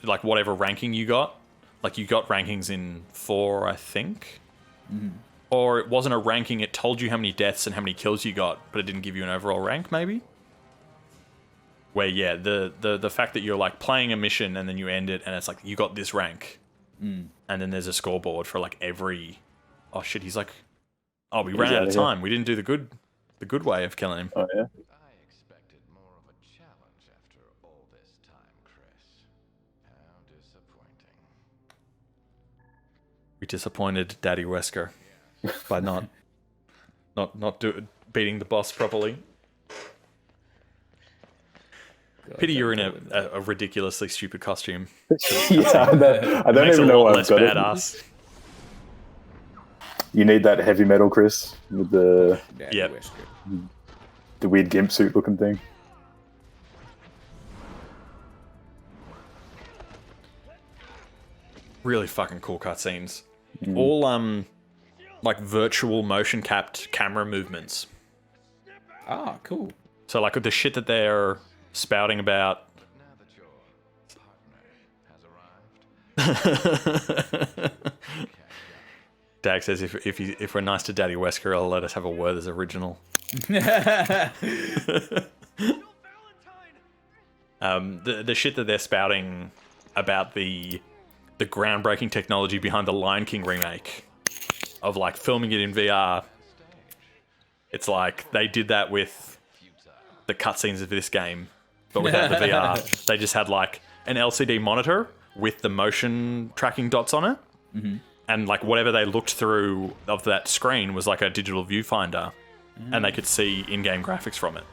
like whatever ranking you got. Like you got rankings in 4, I think. Or it wasn't a ranking, it told you how many deaths and how many kills you got, but it didn't give you an overall rank, maybe? Where, yeah, the fact that you're, like, playing a mission and then you end it and it's like, you got this rank. And then there's a scoreboard for, like, every... Oh, shit, he's like... Oh, we ran out of time. We didn't do the good way of killing him. Oh, yeah? I expected more of a challenge after all this time, Chris. How disappointing. We disappointed Daddy Wesker by not beating the boss properly. Pity you're in a ridiculously stupid costume. Yeah, I don't even know why I've got badass. it. You need that heavy metal, Chris, with the Yep. weird gimp suit looking thing. Really fucking cool cutscenes. All like virtual motion capped camera movements. Ah, cool. So like with the shit that they're spouting about. Now that your partner has arrived. Dag says if we're nice to Daddy Wesker, I'll let us have a word as original. The shit that they're spouting about the groundbreaking technology behind the Lion King remake of like filming it in VR. It's like they did that with the cutscenes of this game, but without the VR. They just had like an LCD monitor with the motion tracking dots on it. And like whatever they looked through of that screen was like a digital viewfinder, and they could see in-game graphics from it.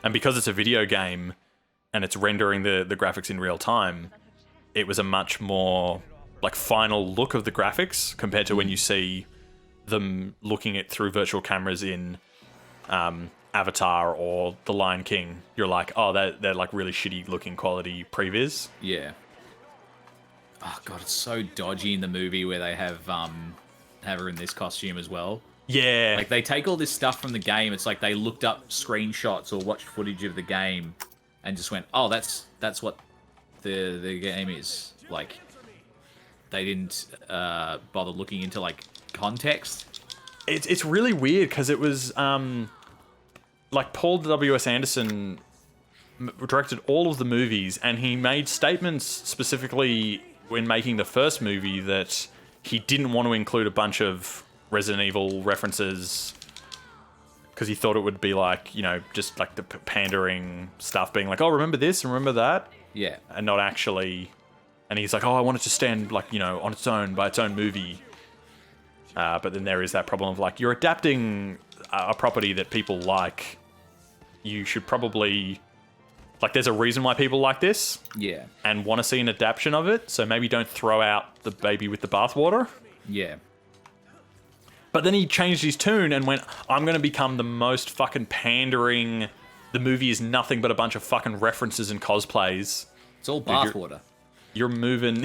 And because it's a video game and it's rendering the graphics in real time, it was a much more like final look of the graphics compared to when you see them looking at through virtual cameras in Avatar or The Lion King. You're like, oh, they're like really shitty looking quality previs. Yeah. Oh god, it's so dodgy in the movie where they have her in this costume as well. Yeah. Like they take all this stuff from the game. It's like they looked up screenshots or watched footage of the game and just went, "Oh, that's what the game is like." they didn't bother looking into like context. It's really weird because it was like Paul W.S. Anderson directed all of the movies, and he made statements specifically when making the first movie that he didn't want to include a bunch of Resident Evil references because he thought it would be like, you know, just like the pandering stuff, being like, oh, remember this and remember that, Yeah. and not actually. And he's like, oh, I want it to stand like, you know, on its own by its own movie. But then there is that problem of like, you're adapting a property that people like. You should probably, like, there's a reason why people like this. Yeah. And want to see an adaptation of it. So maybe don't throw out the baby with the bathwater. Yeah. But then he changed his tune and went, I'm going to become the most fucking pandering. The movie is nothing but a bunch of fucking references and cosplays. It's all bathwater. You're moving.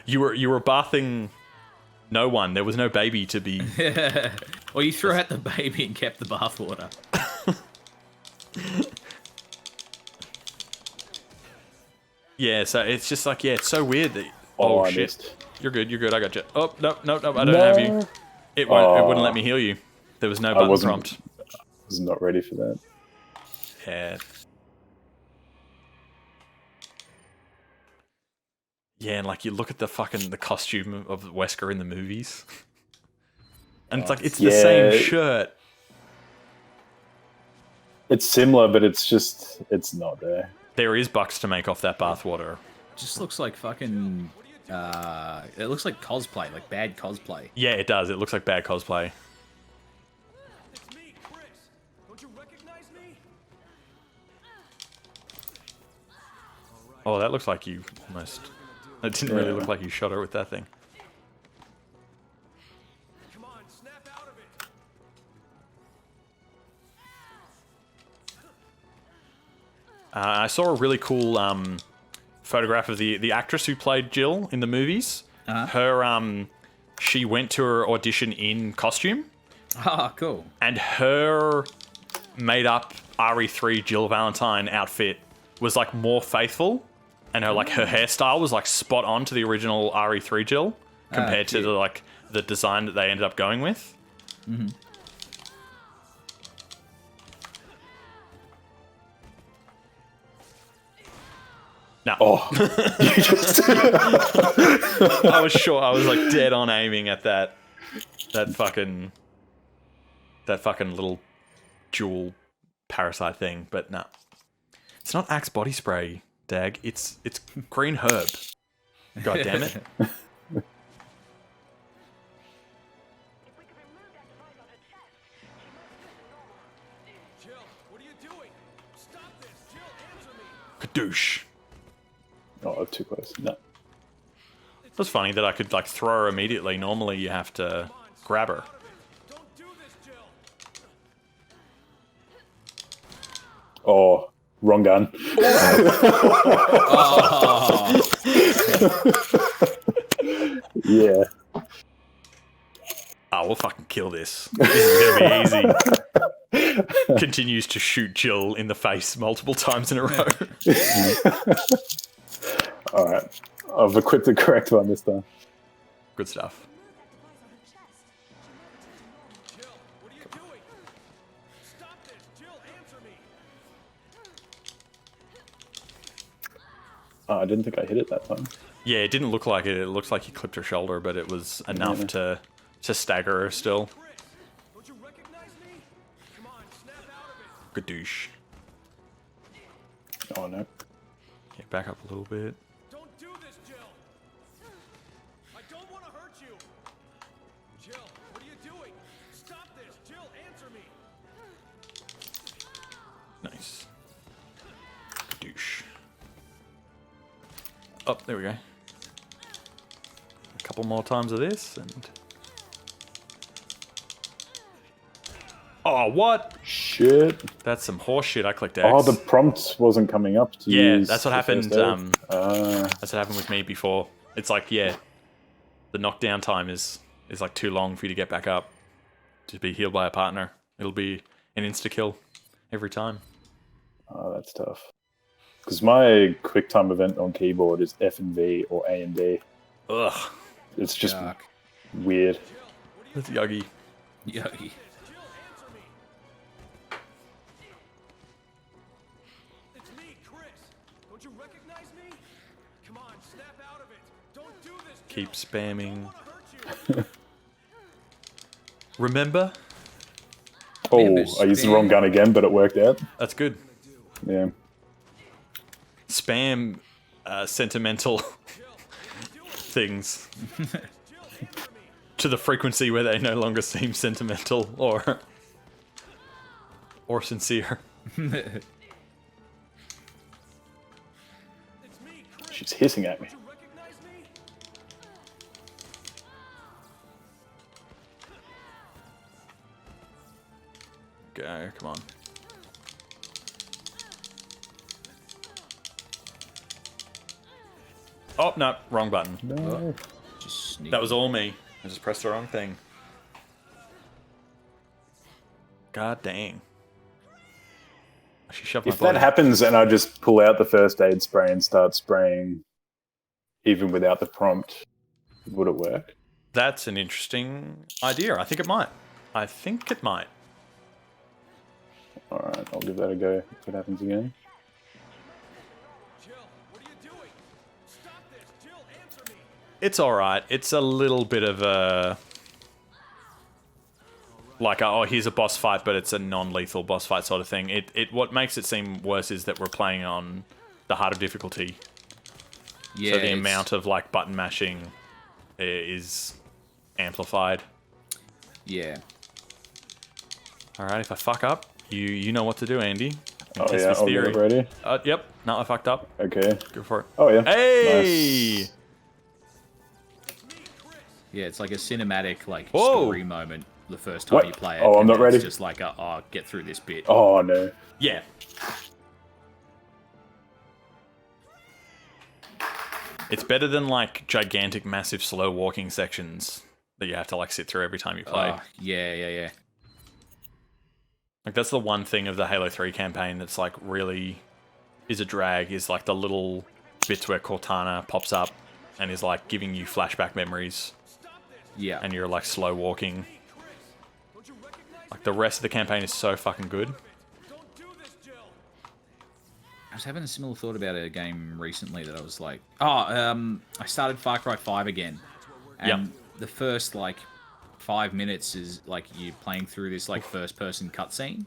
You were bathing no one. There was no baby to be. Well, you threw out the baby and kept the bathwater. Yeah, so it's just like, yeah, it's so weird that. Oh, I Shit. missed. You're good. I got you. Oh, no, I don't have you. It wouldn't let me heal you. There was no button prompt. I was not ready for that. Yeah. Yeah, and like you look at the costume of Wesker in the movies. And it's like, it's the same shirt. It's similar, but it's not there. There is bucks to make off that bathwater. Just looks like fucking. It looks like cosplay, like bad cosplay. Yeah, it does. It looks like bad cosplay. It's me, Chris. Don't you recognize me? Oh, that looks like you almost. It didn't really look like you shot her with that thing. Come on, snap out of it. I saw a really cool photograph of the actress who played Jill in the movies. Uh-huh. Her she went to her audition in costume, Ah, cool. and her made up RE3 Jill Valentine outfit was like more faithful, and her hairstyle was like spot on to the original RE3 Jill compared to the design that they ended up going with. Mm-hmm. No. Oh, I was sure. I was like dead on aiming at that fucking little jewel parasite thing, but no. It's not Axe body spray, Dag. It's green herb. God damn it. Jill, what are you doing? Stop this. Jill, answer me. Kadoosh. oh, too close. No. It was funny that I could like throw her immediately. Normally you have to grab her. Don't do this, Jill. Oh, wrong gun. Yeah. Oh, we'll fucking kill this. This is gonna be easy. Continues to shoot Jill in the face multiple times in a row. All right. I've equipped the correct one this time. Good stuff. Jill, what are you doing? Stop this. Jill, answer me. I didn't think I hit it that time. Yeah, it didn't look like it. It looked like he clipped her shoulder, but it was enough to stagger her still. Chris, don't you recognize me? Come on, snap out of it. Gadoosh. Oh, no. Yeah, back up a little bit. Don't do this, Jill. I don't want to hurt you. Jill, what are you doing? Stop this. Jill, answer me. Nice. Gadoosh. Oh, there we go. A couple more times of this, and... Oh, what? Shit. That's some horse shit. I clicked X. Oh, the prompt wasn't coming up to Yeah, use that's what the happened. first aid. That's what happened with me before. It's like, yeah, the knockdown time is like too long for you to get back up to be healed by a partner. It'll be an insta kill every time. Oh, that's tough. Because my quick time event on keyboard is F and V or A and D. Ugh. It's just Yuck. weird. That's yuggy. Yucky. It's me, Chris. Don't you recognize me? Come on, snap out of it. Don't do this. Keep Jill. spamming. I hurt you. Remember? Oh, Members I used the wrong gun again, but it worked out. That's good. Yeah. Spam sentimental things to the frequency where they no longer seem sentimental or sincere. It's me, Chris. She's hissing at me. Don't you recognize me? Go, come on. Oh, no, wrong button. No. Just sneak. That was all me. I just pressed the wrong thing. God dang. She shoved my If that body. happens and I just pull out the first aid spray and start spraying, even without the prompt, would it work? That's an interesting idea. I think it might. I think it might. Alright, I'll give that a go if it happens again. Jill, what are you doing? Stop this. Jill, answer me. It's alright. It's a little bit of a... Like, oh, here's a boss fight, but it's a non-lethal boss fight sort of thing. What makes it seem worse is that we're playing on the harder difficulty. Yeah, So the it's- amount of, like, button mashing is amplified. Yeah. Alright, if I fuck up, you know what to do, Andy. Oh Test yeah, this I'll get theory. it ready. Yep. No, I fucked up. Okay. Go for it. Oh yeah. Hey! Nice. Yeah, it's like a cinematic, like, Whoa. story moment the first time What? you play it. Oh, I'm and not then ready. It's just like, oh, get through this bit. Oh no. Yeah. It's better than, like, gigantic, massive, slow walking sections that you have to, like, sit through every time you play. Oh, yeah. Like, that's the one thing of the Halo 3 campaign that's, like, really is a drag, is, like, the little bits where Cortana pops up and is, like, giving you flashback memories Yeah. and you're, like, slow walking. Don't you recognize Like, the rest of the campaign is so fucking good. Don't do this, Jill. I was having a similar thought about a game recently that I was like, I started Far Cry 5 again. And the first, like, 5 minutes is, like, you playing through this, like, first-person cutscene.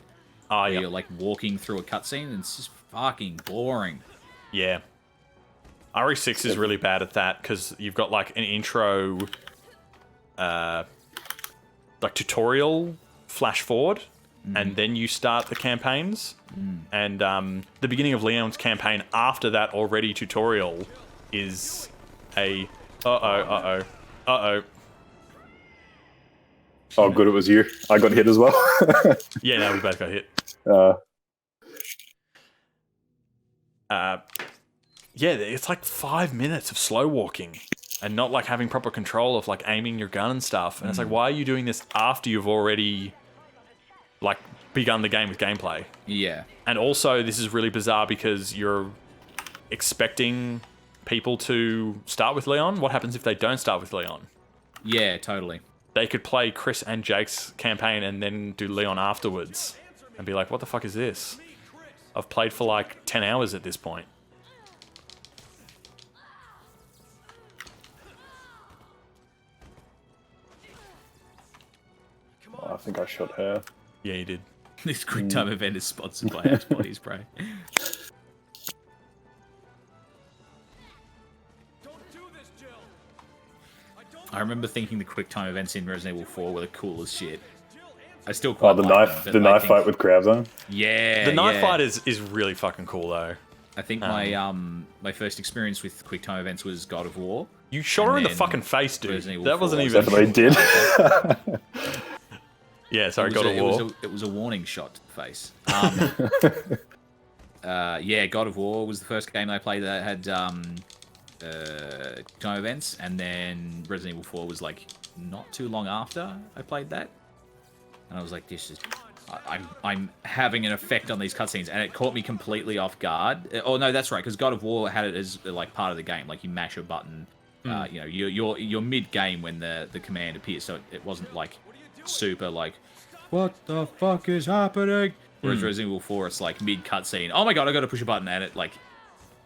Oh, Where yeah. you're, like, walking through a cutscene, and it's just fucking boring. Yeah. RE6 is really bad at that because you've got like an intro, like tutorial flash forward, and then you start the campaigns. And the beginning of Leon's campaign after that already tutorial is a uh oh. Oh good, it was you. I got hit as well. Yeah, no, we both got hit. Yeah, it's like 5 minutes of slow walking and not like having proper control of like aiming your gun and stuff. And it's like, why are you doing this after you've already like begun the game with gameplay? Yeah. And also, this is really bizarre because you're expecting people to start with Leon. What happens if they don't start with Leon? Yeah, totally. They could play Chris and Jake's campaign and then do Leon afterwards and be like, what the fuck is this? I've played for like 10 hours at this point. I think I shot her. Yeah, you did. This quick time event is sponsored by Axe Body Spray. Don't do this, Jill. I remember thinking the quick time events in Resident Evil 4 were the coolest shit. I still Oh, quite the like knife, them, the but I knife think- fight with Krauser. Yeah, The knife yeah. fight is really fucking cool though. I think my first experience with quick time events was God of War. You shot her in the then fucking face, dude. Resident Evil That 4 wasn't was even. Definitely did. Yeah, sorry, It was God of War. It was a warning shot to the face. Yeah, God of War was the first game I played that had time events, and then Resident Evil 4 was like not too long after I played that, and I was like, this is I'm having an effect on these cutscenes, and it caught me completely off guard. Oh no, that's right, because God of War had it as like part of the game, like you mash a button. You know, you're mid game when the command appears, so it wasn't like super like, what the fuck is happening? Whereas Resident Evil 4, it's like mid cutscene. Oh my god, I got to push a button, and it like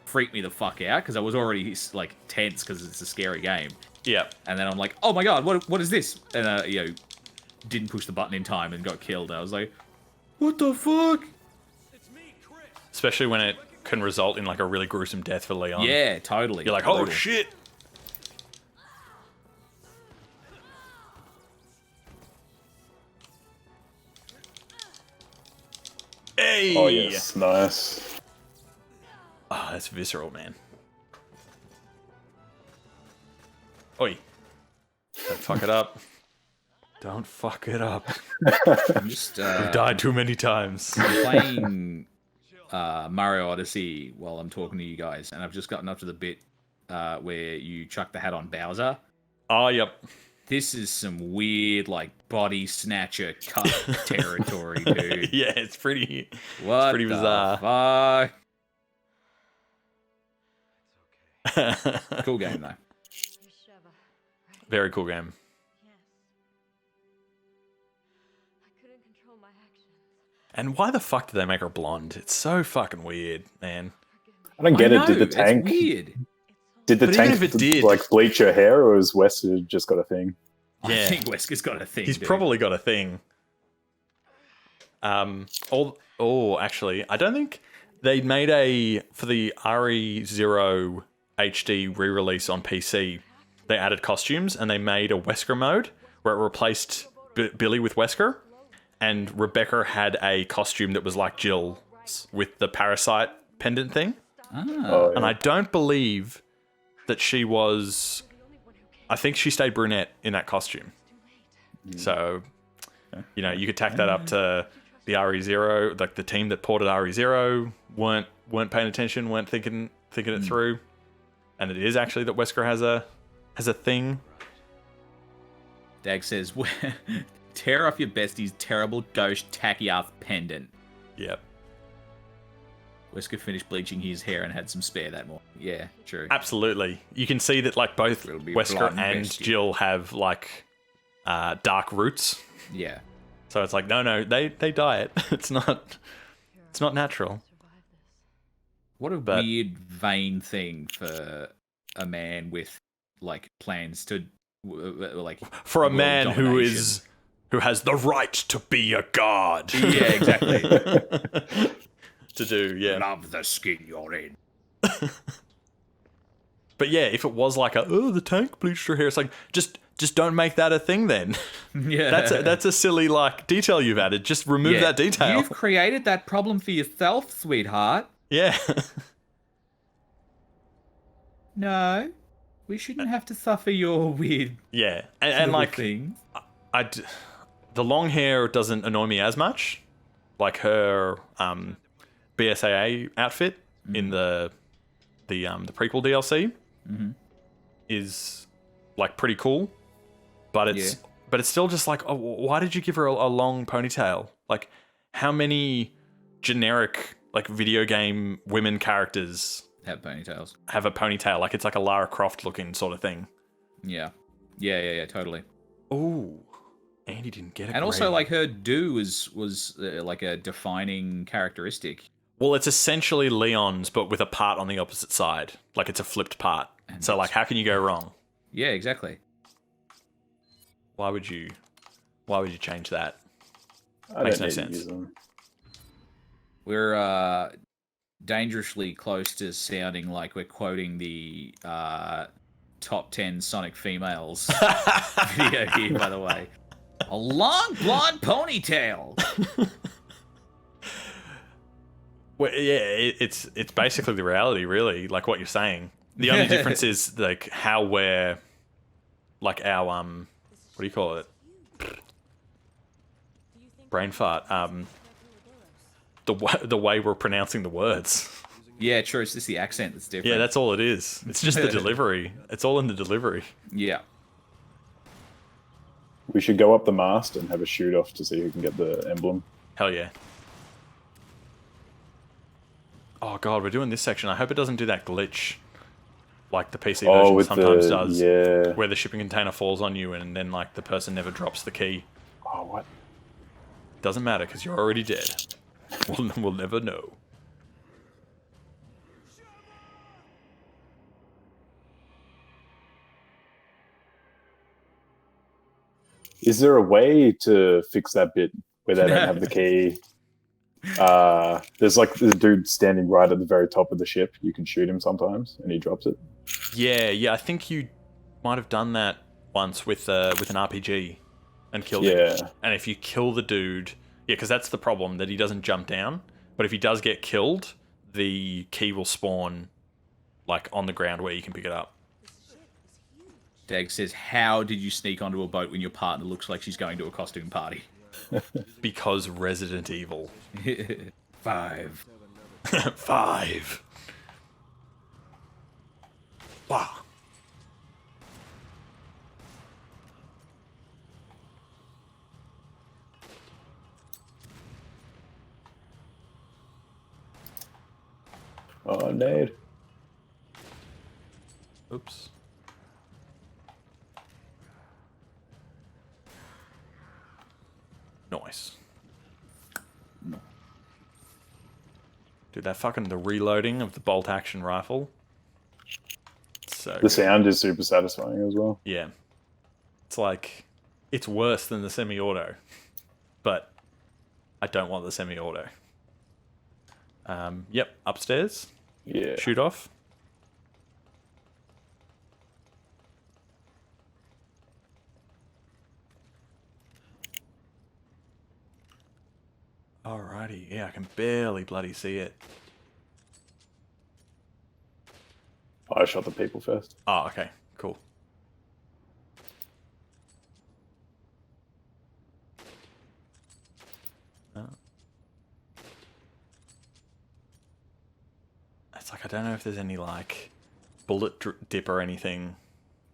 freaked me the fuck out because I was already like tense because it's a scary game. Yeah. And then I'm like, oh my god, what is this? And you know, didn't push the button in time and got killed. And I was like, what the fuck? Especially when it can result in like a really gruesome death for Leon. Yeah, totally. You're like, oh Brutal. shit. Hey. Oh yes, nice. Oh, that's visceral, man. Oi. Don't fuck it up. Don't fuck it up. I'm just We've died too many times. I'm playing Mario Odyssey while I'm talking to you guys, and I've just gotten up to the bit where you chuck the hat on Bowser. Oh, yep. This is some weird, like, body snatcher cut territory, dude. Yeah, it's pretty. What It's pretty bizarre. Fuck? Cool game, though. Very cool game. Yes. I couldn't control my actions. And why the fuck did they make her blonde? It's so fucking weird, man. I don't get I it. know, Did the tank? It's weird. Did the But even tank if it did- like bleach her hair, or has Wesker just got a thing? I Yeah. think Wesker's got a thing. He's dude. probably got a thing. Actually, I don't think they made for the RE0 HD re-release on PC. They added costumes and they made a Wesker mode where it replaced Billy with Wesker, and Rebecca had a costume that was like Jill's with the parasite pendant thing. Oh, yeah. And I don't believe that she was. I think she stayed brunette in that costume. So, you know, you could tack that up to the RE0, like the team that ported RE0 weren't paying attention, weren't thinking it through, and it is actually that Wesker has a thing. Dag says, tear off your bestie's terrible ghost tacky ass pendant. Yep, Wesker finished bleaching his hair and had some spare that morning. Yeah, true. absolutely. You can see that like both It'll be Wesker blonde and bestie. Jill have like dark roots. Yeah. So it's like no, they dye it. It's not natural. What a But- weird, vain thing for a man with like plans to like For a world man who domination. has the right to be a god. Yeah, exactly. To do, yeah. Love the skin you're in. But yeah, if it was like the tank bleached her hair, it's like just don't make that a thing then. Yeah, That's a silly like detail you've added. Just remove Yeah. that detail. You've created that problem for yourself, sweetheart. Yeah. No, we shouldn't have to suffer your weird Yeah. And little like things. the long hair doesn't annoy me as much. Like her BSAA outfit in the prequel DLC is like pretty cool, but it's still just like, oh, why did you give her a long ponytail? Like, how many generic like video game women characters Have ponytails. have a ponytail? Like it's like a Lara Croft looking sort of thing. Yeah, totally. Ooh, Andy didn't get it. And also, like her do was like a defining characteristic. well, it's essentially Leon's, but with a part on the opposite side. Like it's a flipped part. So like, how can you go wrong? Yeah, exactly. Why would you change that? I Makes don't no need to sense. use them. We're dangerously close to sounding like we're quoting the top 10 Sonic females video here, by the way. A long blonde ponytail. Well, yeah, it's basically the reality, really. Like what you're saying. The only difference is like how we're like our what do you call it? Brain fart. The way we're pronouncing the words. Yeah, true. It's just the accent that's different. Yeah, that's all it is. It's just the delivery. It's all in the delivery. Yeah. We should go up the mast and have a shoot off to see who can get the emblem. Hell yeah. Oh god, we're doing this section. I hope it doesn't do that glitch like the PC version with sometimes the does. yeah. Where the shipping container falls on you and then like the person never drops the key. Oh what? Doesn't matter because you're already dead. We'll never know. Is there a way to fix that bit where they don't have the key? There's like the dude standing right at the very top of the ship. You can shoot him sometimes, and he drops it. Yeah, I think you might have done that once with an RPG and killed him. Yeah. And if you kill the dude, yeah, because that's the problem, that he doesn't jump down. But if he does get killed, the key will spawn like on the ground where you can pick it up. Dag says, how did you sneak onto a boat when your partner looks like she's going to a costume party? Because Resident Evil. 5. 5. Wow. Oh, nade. Oops. Nice. Dude, that fucking the reloading of the bolt action rifle. So The good. sound is super satisfying as well. Yeah. It's like it's worse than the semi-auto. But I don't want the semi-auto. Yep, upstairs. Yeah. Shoot off. Alrighty, yeah, I can barely bloody see it. I shot the people first. Oh, okay, cool. It's like I don't know if there's any like bullet dip or anything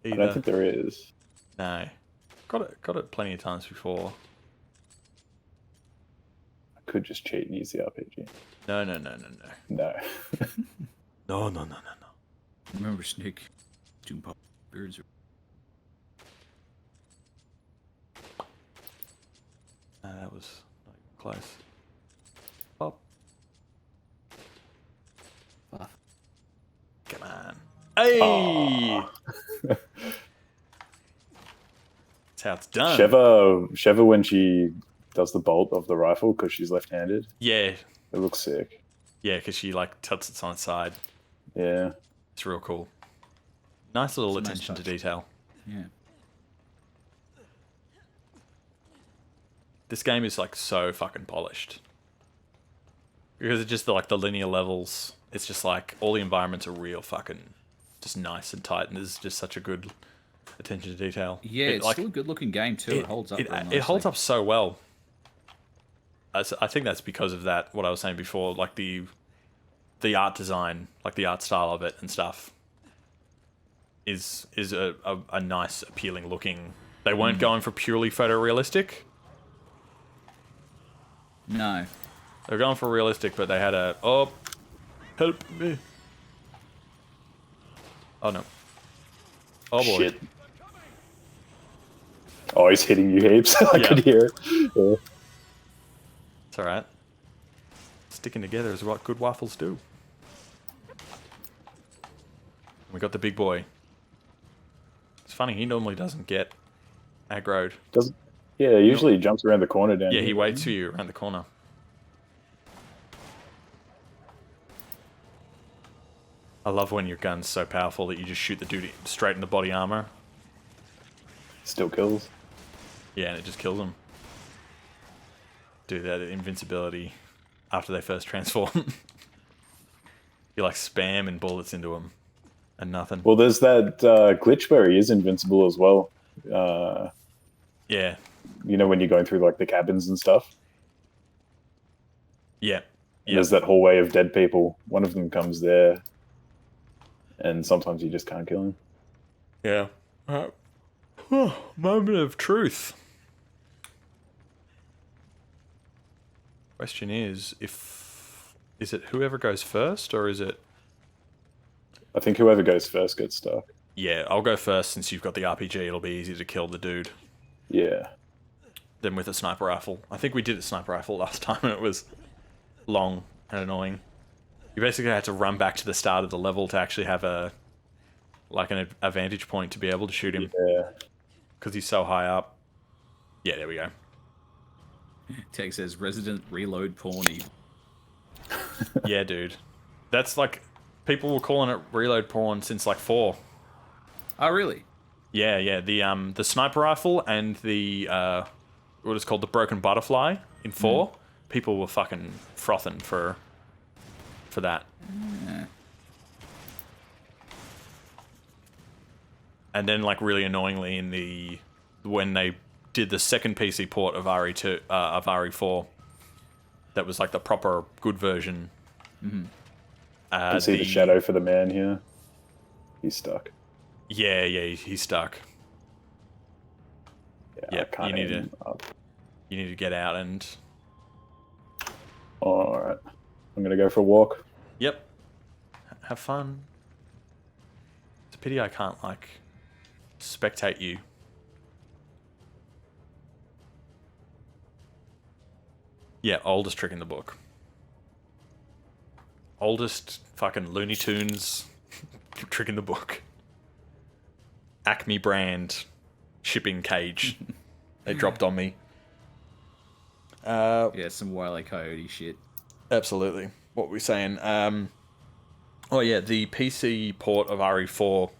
I either. don't think there is. No, got it plenty of times before. I could just cheat and use the RPG. No. No. No. Remember Snake? Doom Pop. Birds are... That was not even close. Pop. Fuck. Come on. Hey! That's how it's done. Sheva, when she does the bolt of the rifle because she's left-handed, Yeah, it looks sick. yeah, because she like tilts it on its side. Yeah. It's real cool. Nice little It's a nice attention to touch. detail. Yeah. This game is like so fucking polished. Because it's just like the linear levels. It's just like all the environments are real fucking just nice and tight, and there's just such a good attention to detail. Yeah, It, it's like, still a good looking game too. It holds up. It holds up so well. I think that's because of that. What I was saying before, like the art design, like the art style of it and stuff, is a nice, appealing looking. They weren't going for purely photorealistic. No. They're going for realistic, but they had a help me. Oh no. Oh boy. Shit. Oh, he's hitting you heaps. I Yeah. could hear it. Yeah. It's alright. Sticking together is what good waffles do. We got the big boy. It's funny, he normally doesn't get aggroed. Doesn't. Yeah, usually he jumps around the corner down Yeah, he here. waits for you around the corner. I love when your gun's so powerful that you just shoot the dude straight in the body armor. Still kills. Yeah, and it just kills him. Dude, that invincibility after they first transform. You like spamming bullets into him and nothing. Well, there's that glitch where he is invincible as well. Yeah, You know, when you're going through like the cabins and stuff. yeah, And yeah. there's that hallway of dead people. One of them comes there, and sometimes you just can't kill him. Yeah. Moment of truth. Question is it whoever goes first or is it? I think whoever goes first gets stuck. Yeah, I'll go first since you've got the RPG. It'll be easy to kill the dude Yeah. than with a sniper rifle. I think we did a sniper rifle last time and it was long and annoying. You basically had to run back to the start of the level to actually have an vantage point to be able to shoot him Yeah. because he's so high up. Yeah, there we go. Tech says resident reload porny. Yeah, dude. That's like, people were calling it reload porn since like 4. Oh, really? Yeah. The sniper rifle and the what is called the broken butterfly in 4. People were fucking frothing for that. Yeah. And then, like, really annoyingly, when they did the second PC port of RE2 of RE4, that was like the proper good version. Mm-hmm. I can see the shadow for the man here. He's stuck. Yeah, he's stuck. Yeah, Yep, I can't you need aim up. You need to get out and... Alright. I'm gonna go for a walk. Yep. Have fun. It's a pity I can't, like, spectate you. Yeah, oldest trick in the book. Oldest fucking Looney Tunes trick in the book. Acme brand shipping cage. They dropped on me. Yeah, some Wile E. Coyote shit. Absolutely. What were we saying? Oh yeah, the PC port of RE4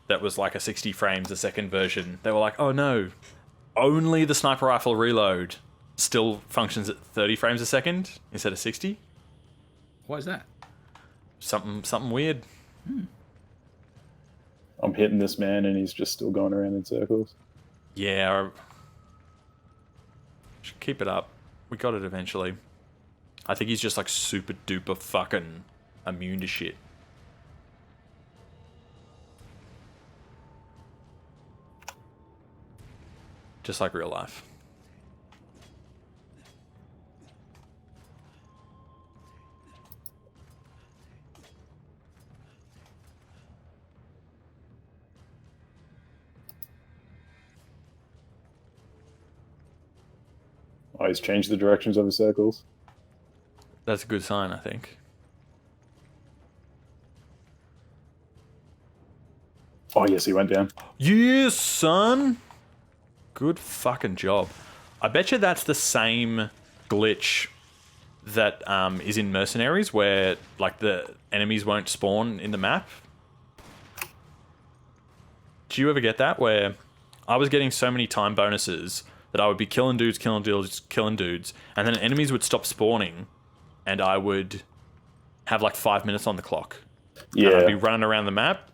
that was like a 60 frames a second version. They were like, oh no, only the sniper rifle reload still functions at 30 frames a second instead of 60. Why is that? Something weird. I'm hitting this man and he's just still going around in circles. Yeah. Should keep it up. We got it eventually. I think he's just like super duper fucking immune to shit. Just like real life. Oh, he's changed the directions of his circles. That's a good sign, I think. Oh, yes, he went down. Yes, son! Good fucking job. I bet you that's the same glitch that is in Mercenaries, where like the enemies won't spawn in the map. Do you ever get that? Where I was getting so many time bonuses that I would be killing dudes, and then enemies would stop spawning, and I would have like 5 minutes on the clock. Yeah. And I'd be running around the map.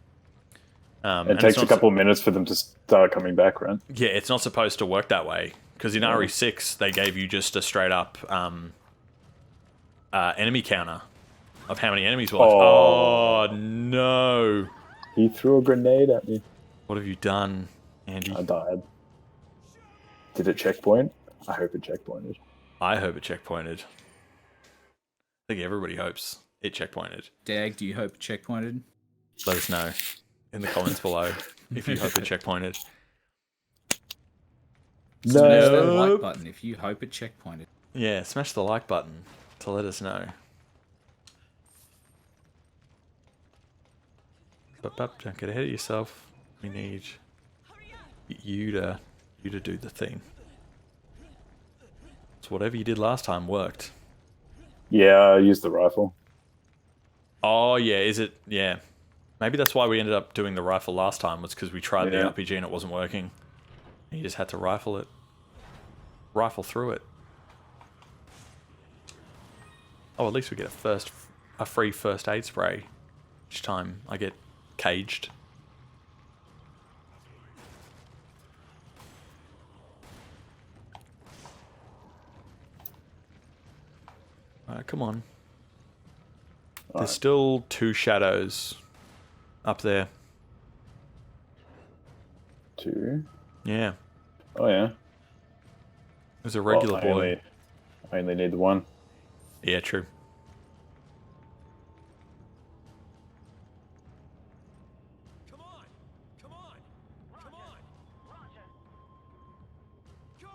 It takes a couple of minutes for them to start coming back, right? Yeah, it's not supposed to work that way. Because in RE6, they gave you just a straight up enemy counter of how many enemies were left. Oh, no. He threw a grenade at me. What have you done, Andy? I died. Did it checkpoint? I hope it checkpointed. I hope it checkpointed. I think everybody hopes it checkpointed. Dag, do you hope it checkpointed? Let us know in the comments below if you hope it checkpointed. Smash that No. like button if you hope it checkpointed. Yeah, smash the like button to let us know. But don't get ahead of yourself. We need you to do the thing. So whatever you did last time worked. Yeah, I used the rifle. Oh yeah, is it? Yeah, maybe that's why we ended up doing the rifle last time. Was because we tried the RPG and it wasn't working. You just had to rifle through it. Oh, at least we get a free first aid spray each time I get caged. Alright, come on. There's still 2 shadows up there. 2. Yeah. Oh, yeah. There's a regular boy. I only need the one. Yeah, true. Come on! Come on! Come on! Go!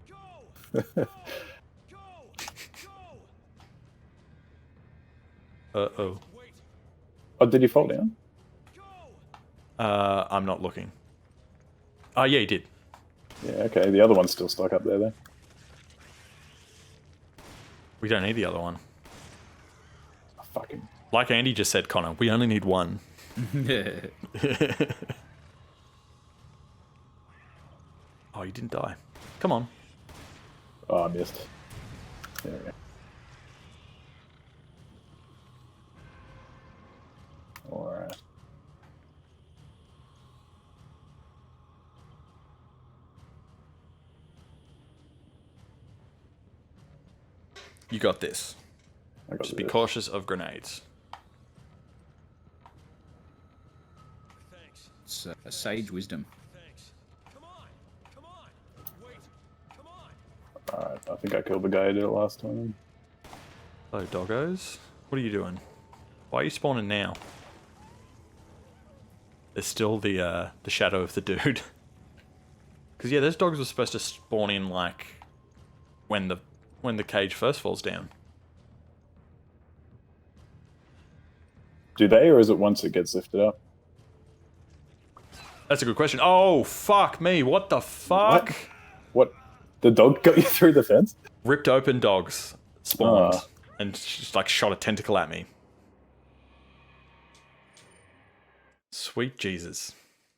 Go! Go! Go! Uh-oh. Wait! Oh, did he fall down? Go! I'm not looking. Oh, yeah, he did. Yeah, okay. The other one's still stuck up there, though. We don't need the other one. Oh, fucking. Like Andy just said, Connor, we only need one. Oh, you didn't die. Come on. Oh, I missed. There we go. Alright. You got this. I got Just be this. cautious of grenades. Thanks. It's a sage wisdom. Thanks. Come on! Come on! Wait! Come on! Alright, I think I killed the guy who did it last time. Hello, doggos. What are you doing? Why are you spawning now? There's still the shadow of the dude. Because yeah, those dogs were supposed to spawn in like when the cage first falls down. Do they, or is it once it gets lifted up? That's a good question. Oh, fuck me. What the fuck? What? The dog got you through the fence? Ripped open dogs spawned Ah. and just like shot a tentacle at me. Sweet Jesus.